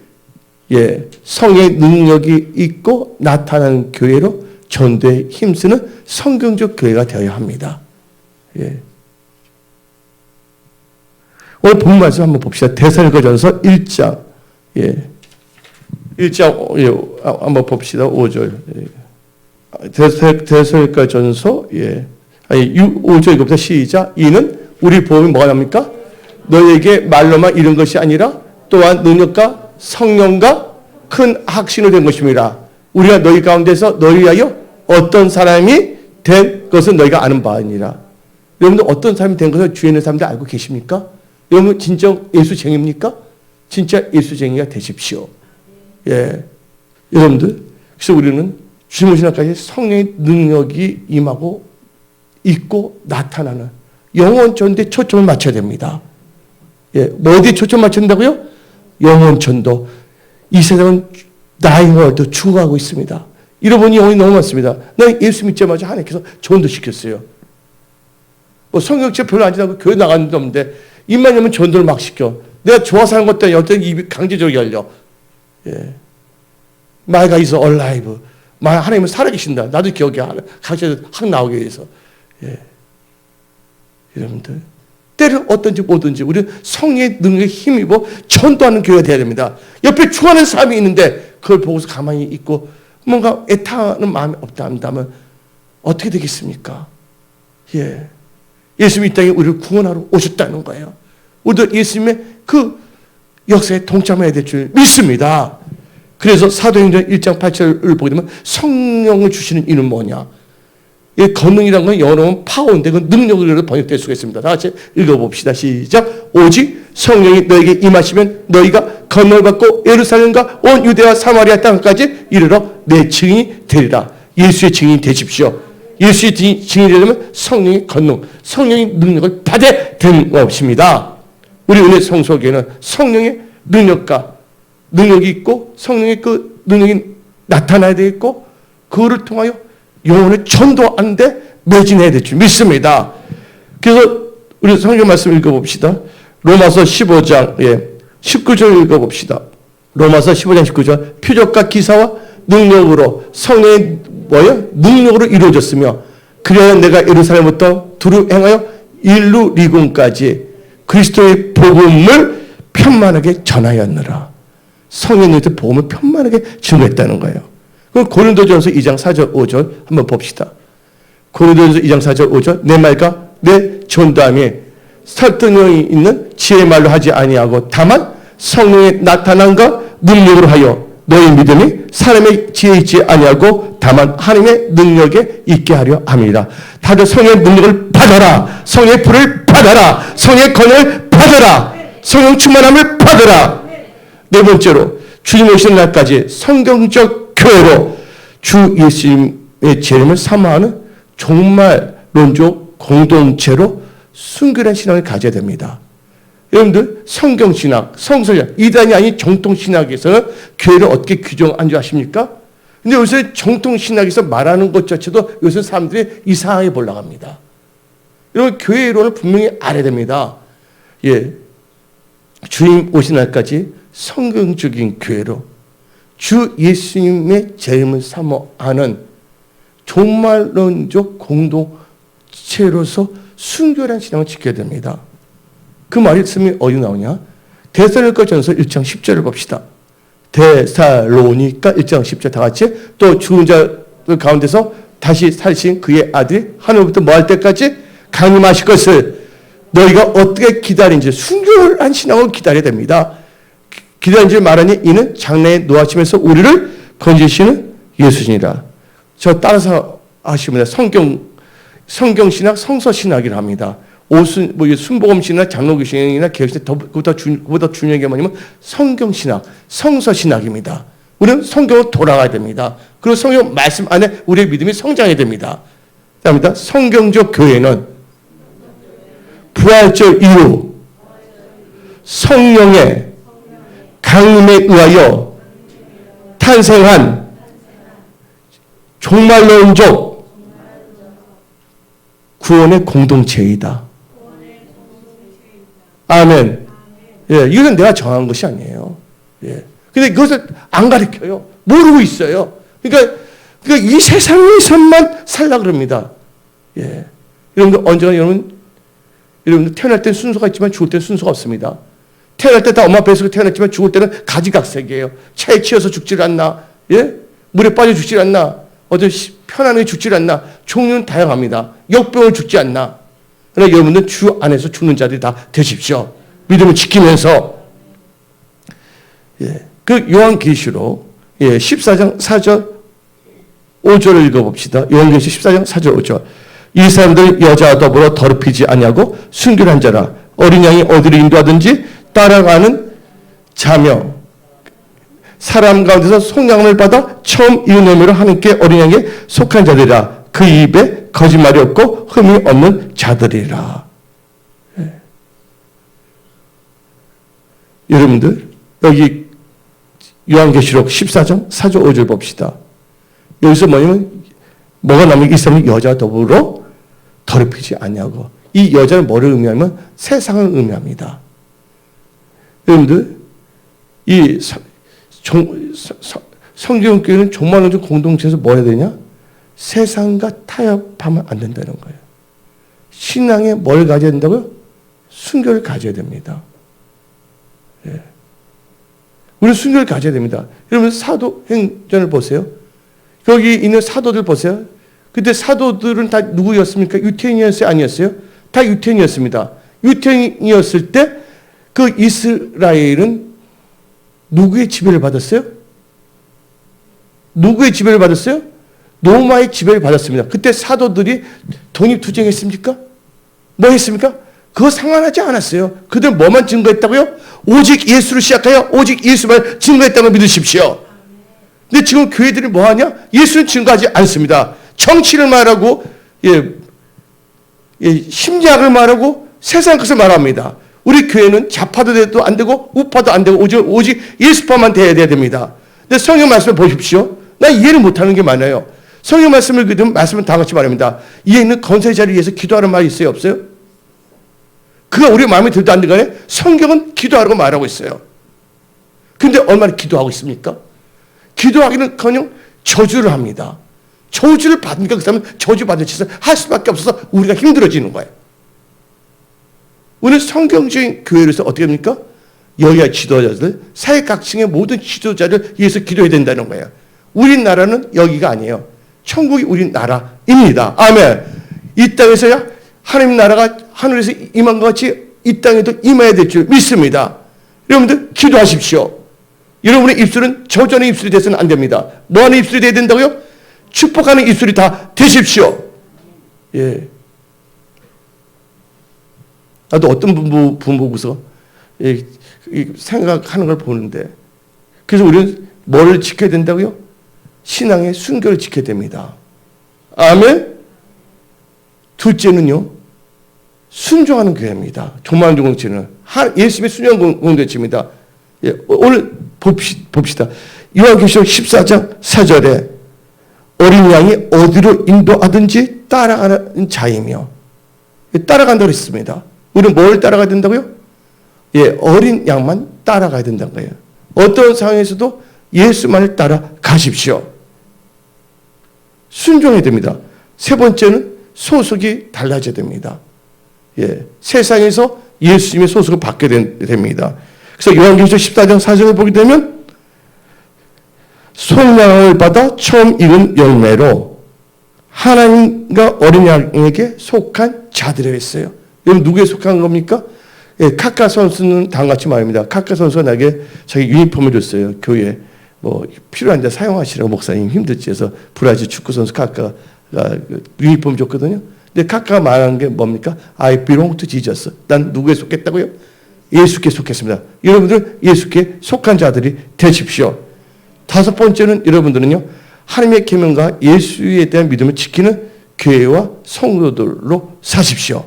성령의 능력이 있고 나타나는 교회로 전도에 힘쓰는 성경적 교회가 되어야 합니다. 예. 오늘 본 말씀 한번 봅시다. 데살로니가전서 1장 1장 한번 봅시다. 5절. 데살로니가전서 5절 이거부터 시작. 이는 우리 복음이 뭐가 납니까? 너에게 말로만 이룬 것이 아니라 또한 능력과 성령과 큰 확신으로 된 것입니다. 우리가 너희 가운데서 너희 위하여 어떤 사람이 된 것은 너희가 아는 바니라. 여러분들 어떤 사람이 된 것을 주위에 있는 사람들 알고 계십니까? 여러분 진짜 예수쟁이입니까? 진짜 예수쟁이가 되십시오. 예, 여러분들 그래서 우리는 주님 오시는 날까지 성령의 능력이 임하고 있고 나타나는 영원 전도에 초점을 맞춰야 됩니다. 예, 뭐 어디에 초점 맞춘다고요? 영원 전도. 이 세상은 dying world, 죽어가고 있습니다. 잃어버린 영혼이 너무 많습니다. 나 예수 믿자마자 하나님께서 전도 시켰어요. 뭐 성경책 별로 안 지나고 교회 나가는 데 없는데 입만 열면 전도를 막 시켜. 내가 좋아서 하는 것도 아니라 어떤 입이 강제적으로 열려. 예. My God is alive. 하나님은 살아계신다. 나도 기억이 강제적으로 확 나오게 해서. 예. 여러분들 때를 어떤지 뭐든지 우리는 성령의 능력에 힘입어 전도하는 교회가 되어야 됩니다. 옆에 죽어가는 사람이 있는데 그걸 보고서 가만히 있고 뭔가 애타는 마음이 없다 한다면 어떻게 되겠습니까? 예. 예수님이 이 땅에 우리를 구원하러 오셨다는 거예요. 우리도 예수님의 그 역사에 동참해야 될 줄 믿습니다. 그래서 사도행전 1장 8절을 보게 되면 성령을 주시는 이는 뭐냐? 이 권능이라는 건 영어로는 파워인데 그 능력으로 번역될 수가 있습니다. 다 같이 읽어봅시다. 시작. 오직 성령이 너에게 임하시면 너희가 권능을 받고 예루살렘과 온 유대와 사마리아 땅까지 이르러 내 증인이 되리라. 예수의 증인이 되십시오. 예수의 증인이 되려면 성령의 권능, 성령의 능력을 받아야 되는 것입니다. 우리 은혜 성소교회는 성령의 능력이 있고 성령의 그 능력이 나타나야 되겠고 그거를 통하여 영혼을 전도하는 데 매진해야 될 줄 믿습니다. 그래서 우리 성경 말씀 읽어봅시다. 로마서 15장 19절 읽어봅시다. 로마서 15장 19절 표적과 기사와 능력으로 성령의 능력으로 이루어졌으며 그래야 내가 예루살렘부터 두루 행하여 일루리곤까지 그리스도의 복음을 편만하게 전하였느라. 성령님한테 복음을 편만하게 증거했다는 거예요. 그럼 고린도전서 2장 4절 5절 한번 봅시다. 고린도전서 2장 4절 5절 내 말과 내 전담이 설득력이 있는 지혜의 말로 하지 아니하고 다만 성령의 나타남과 능력으로 하여 너희 믿음이 사람의 지혜에 있지 아니하고 다만 하나님의 능력에 있게 하려 합니다. 다들 성령의 능력을 받아라. 성령의 불을 받아라. 성령의 권능을 받아라. 성령 충만함을 받아라. 네 번째로 주님 오시는 날까지 성경적 교회로 주 예수님의 재림을 사모하는 종말론적 공동체로 순결한 신앙을 가져야 됩니다. 여러분들 성경신학, 성서신학, 이단이 아닌 정통신학에서는 교회를 어떻게 규정한 줄 아십니까? 근데 요새 정통신학에서 말하는 것 자체도 요새 사람들이 이상하게 몰라갑니다. 여러분 교회 이론을 분명히 알아야 됩니다. 예, 주님 오신 날까지 성경적인 교회로 주 예수님의 재림을 사모하는 종말론적 공동체로서 순결한 신앙을 지켜야 됩니다. 그 말씀이 어디 나오냐? 데살로니가전서 1장 10절을 봅시다. 데살로니가 1장 10절 다 같이 또 죽은 자들 가운데서 다시 살신 그의 아들이 하늘로부터 뭐 할 때까지 강림하실 것을 너희가 어떻게 기다린지 순결한 신앙을 기다려야 됩니다. 기다린지 말하니 이는 장래에 노하시면서 우리를 건지시는 예수시니라. 저 따라서 하시면 성경신학, 성서신학이라 합니다. 순복음신학, 장로교신학이나 개혁신학, 그보다 중요한 게 뭐냐면 성경신학, 성서신학입니다. 우리는 성경으로 돌아가야 됩니다. 그리고 성경 말씀 안에 우리의 믿음이 성장해야 됩니다. 그다음에 성경적 교회는 부활절 이후 성령의 강림에 의하여 탄생한 종말론적 구원의 공동체이다. 아멘. 예, 이것은 내가 정한 것이 아니에요. 예. 근데 그것을 안 가르쳐요. 모르고 있어요. 그러니까 이 세상에서만 살라 그럽니다. 예. 여러분들 언제나 여러분들 태어날 땐 순서가 있지만 죽을 땐 순서가 없습니다. 태어날 때 다 엄마 뱃속에 태어났지만 죽을 때는 가지각색이에요. 차에 치여서 죽질 않나, 예? 물에 빠져 죽질 않나, 어떤 편안하게 죽질 않나, 종류는 다양합니다. 역병을 죽지 않나. 그러나 여러분들 주 안에서 죽는 자들이 다 되십시오. 믿음을 지키면서. 예. 그 요한계시록 14장 4절 5절을 읽어봅시다. 요한계시록 14장 4절 5절. 이 사람들 여자와 더불어 더럽히지 아니하고 순결한 자라. 어린 양이 어디를 인도하든지 따라가는 자며 사람 가운데서 속량을 받아 처음 이은 열매로 하나님께 어린 양에 속한 자들이라. 그 입에 거짓말이 없고 흠이 없는 자들이라. 예. 여러분들 여기 요한계시록 14장 4절 5절 봅시다. 여기서 뭐냐면 뭐가 나면 이 사람은 여자와 더불어 더럽히지 않냐고. 이 여자는 뭐를 의미하면 세상을 의미합니다. 여러분들 이 성경교회는 종말론적 공동체에서 뭐 해야 되냐? 세상과 타협하면 안 된다는 거예요. 신앙에 뭘 가져야 된다고요? 순결을 가져야 됩니다. 예. 우리는 순종을 가져야 됩니다. 여러분 사도행전을 보세요. 거기 있는 사도들 보세요. 그때 사도들은 다 누구였습니까? 유태인이었어요? 아니었어요? 다 유태인이었습니다. 유태인이었을 때 그 이스라엘은 누구의 지배를 받았어요? 누구의 지배를 받았어요? 로마의 지배를 받았습니다. 그때 사도들이 독립투쟁했습니까? 뭐 했습니까? 그거 상관하지 않았어요. 그들은 뭐만 증거했다고요? 오직 예수를 시작하여 오직 예수만 증거했다고 믿으십시오. 근데 지금 교회들이 뭐하냐? 예수는 증거하지 않습니다. 정치를 말하고 심리학을 말하고 세상 것을 말합니다. 우리 교회는 좌파도 돼도 안 되고 우파도 안 되고 오직 예수파만 돼야 됩니다. 근데 성경 말씀을 보십시오. 나 이해를 못하는 게 많아요. 성경 말씀을 믿으면 말씀은 다 같이 말합니다. 이해 있는 건설자를 위해서 기도하는 말이 있어요? 없어요? 그가 우리 마음에 들도 안 들간에 성경은 기도하라고 말하고 있어요. 근데 얼마나 기도하고 있습니까? 기도하기는커녕 저주를 합니다. 저주를 받으니까 그 사람은 저주받은 짓을 할 수밖에 없어서 우리가 힘들어지는 거예요. 우리는 성경적인 교회로서 어떻게 합니까? 여기야 지도자들, 사회각층의 모든 지도자를 위해서 기도해야 된다는 거예요. 우리나라는 여기가 아니에요. 천국이 우리나라입니다. 아멘. 이 땅에서야 하나님 나라가 하늘에서 임한 것 같이 이 땅에도 임해야 될 줄 믿습니다. 여러분들 기도하십시오. 여러분의 입술은 저주하는 입술이 돼서는 안 됩니다. 뭐하는 입술이 돼야 된다고요? 축복하는 입술이 다 되십시오. 예. 나도 어떤 부모 보고서 생각하는 걸 보는데, 그래서 우리는 뭘 지켜야 된다고요? 신앙의 순결을 지켜야 됩니다. 아멘. 둘째는요, 순종하는 교회입니다. 조만주 공동체는 예수님의 순종 공동체입니다. 예, 오늘 봅시다. 요한계시록 14장 4절에 어린 양이 어디로 인도하든지 따라가는 자이며, 따라간다고 했습니다. 우리는 뭘 따라가야 된다고요? 예, 어린 양만 따라가야 된다는 거예요. 어떤 상황에서도 예수만을 따라가십시오. 순종해야 됩니다. 세 번째는 소속이 달라져야 됩니다. 예, 세상에서 예수님의 소속을 받게 됩니다. 그래서 요한계시록 14장 4절을 보게 되면 속량을 받아 처음 익은 열매로 하나님과 어린 양에게 속한 자들이라고 했어요. 여러분 누구에 속한 겁니까? 예, 카카 선수는 다음같이 말합니다. 카카 선수가 나에게 자기 유니폼을 줬어요. 교회에 뭐 필요한 데 사용하시라고 목사님 힘들지 해서 브라질 축구 선수 카카가 유니폼 줬거든요. 근데 카카가 말하는 게 뭡니까? I belong to Jesus. 난 누구에 속했다고요? 예수께 속했습니다. 여러분들 예수께 속한 자들이 되십시오. 다섯 번째는 여러분들은요, 하나님의 계명과 예수에 대한 믿음을 지키는 교회와 성도들로 사십시오.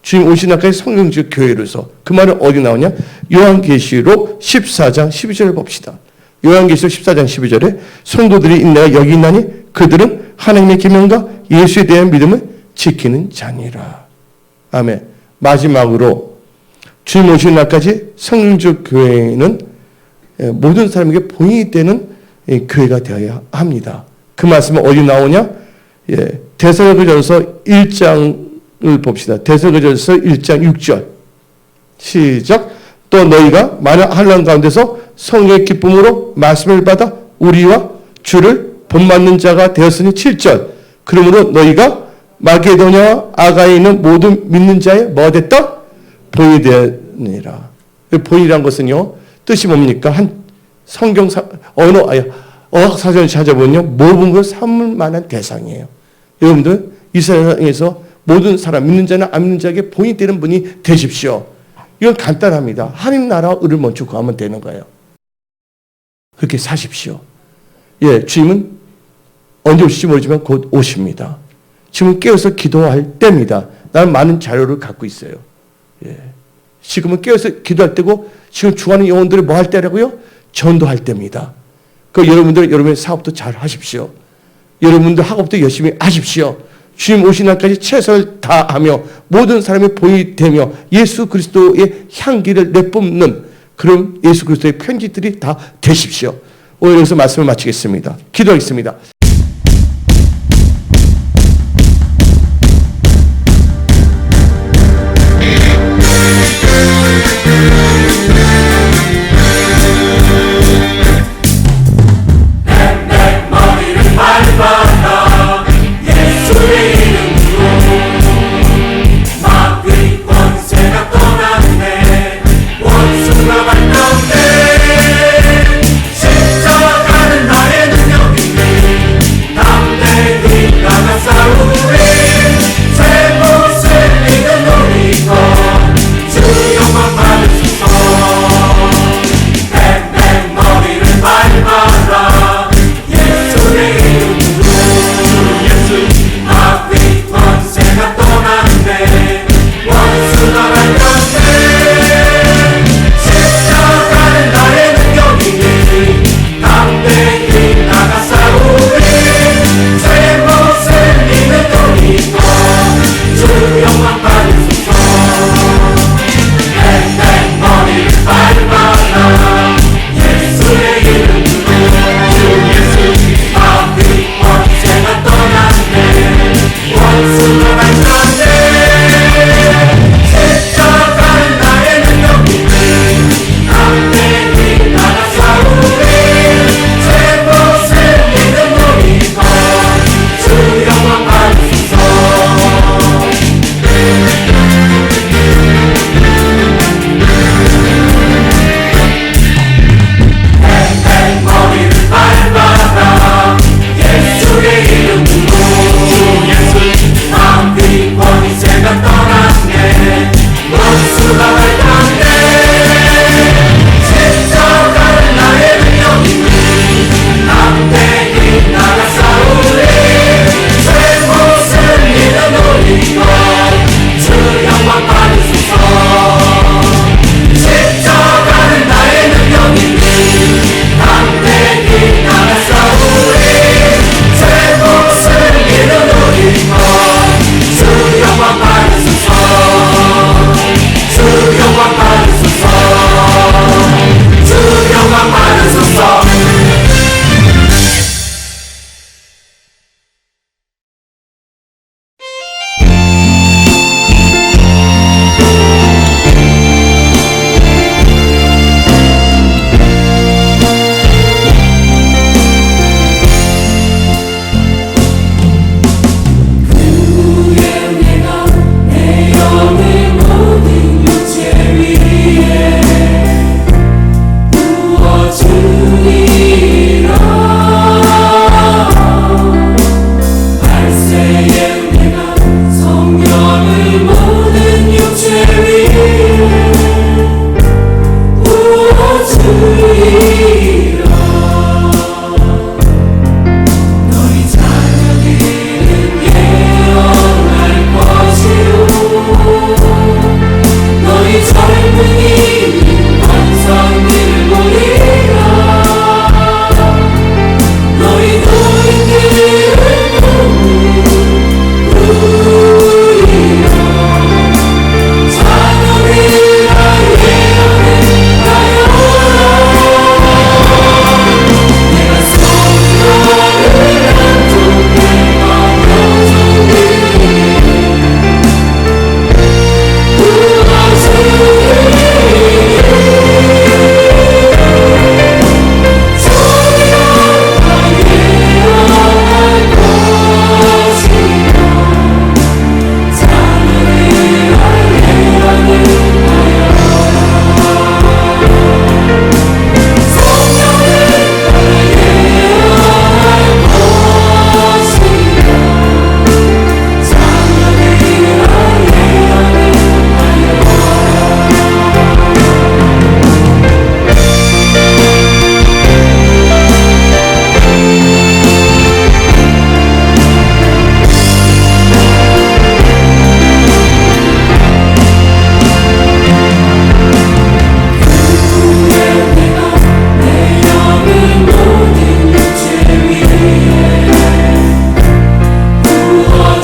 주님 오신 날까지 성경적 교회로서. 그 말은 어디 나오냐? 요한계시록 14장 12절을 봅시다. 요한계시록 14장 12절에 성도들이 인내가 여기 있나니 그들은 하나님의 계명과 예수에 대한 믿음을 지키는 자니라. 아멘. 마지막으로 주님 오신 날까지 성경적 교회는 모든 사람에게 본인이 되는 교회가 되어야 합니다. 그 말씀은 어디 나오냐? 예, 데살로니가전서 1장을 봅시다. 데살로니가전서 1장 6절. 시작. 또 너희가 많은 환난 가운데서 성령의 기쁨으로 말씀을 받아 우리와 주를 본받는 자가 되었으니 7절. 그러므로 너희가 마게도냐와 아가에 있는 모든 믿는 자의 뭐가 됐다? 본이 되었느니라. 본이란 것은요, 뜻이 뭡니까? 한 성경 어학사전을 찾아보면요, 모든 걸 삼을 만한 대상이에요. 여러분들 이 세상에서 모든 사람, 믿는 자나 안 믿는 자에게 본이 되는 분이 되십시오. 이건 간단합니다. 하나님 나라와 의를 먼저 구하면 되는 거예요. 그렇게 사십시오. 예, 주님은 언제 오실지 모르지만 곧 오십니다. 지금 깨어서 기도할 때입니다. 나는 많은 자료를 갖고 있어요. 예. 지금은 깨어서 기도할 때고, 지금 죽어가는 영혼들을 뭐 할 때라고요? 전도할 때입니다. 그 여러분의 사업도 잘 하십시오. 여러분들 학업도 열심히 하십시오. 주님 오신 날까지 최선을 다하며 모든 사람의 본이 되며 예수 그리스도의 향기를 내뿜는 그런 예수 그리스도의 편지들이 다 되십시오. 오늘 여기서 말씀을 마치겠습니다. 기도하겠습니다.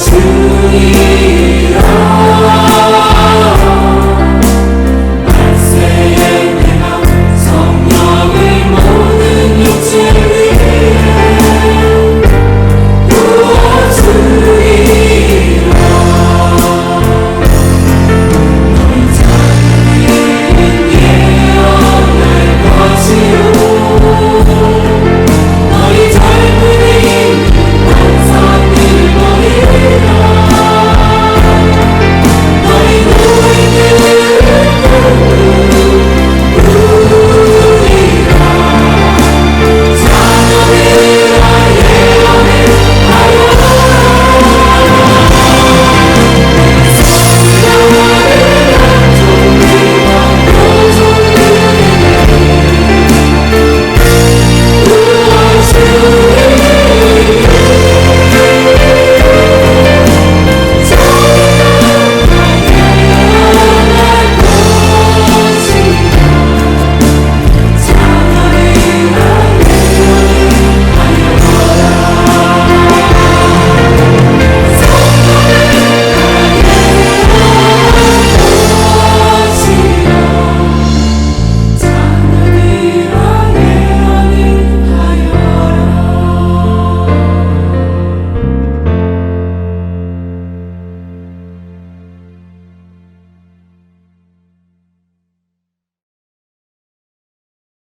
주님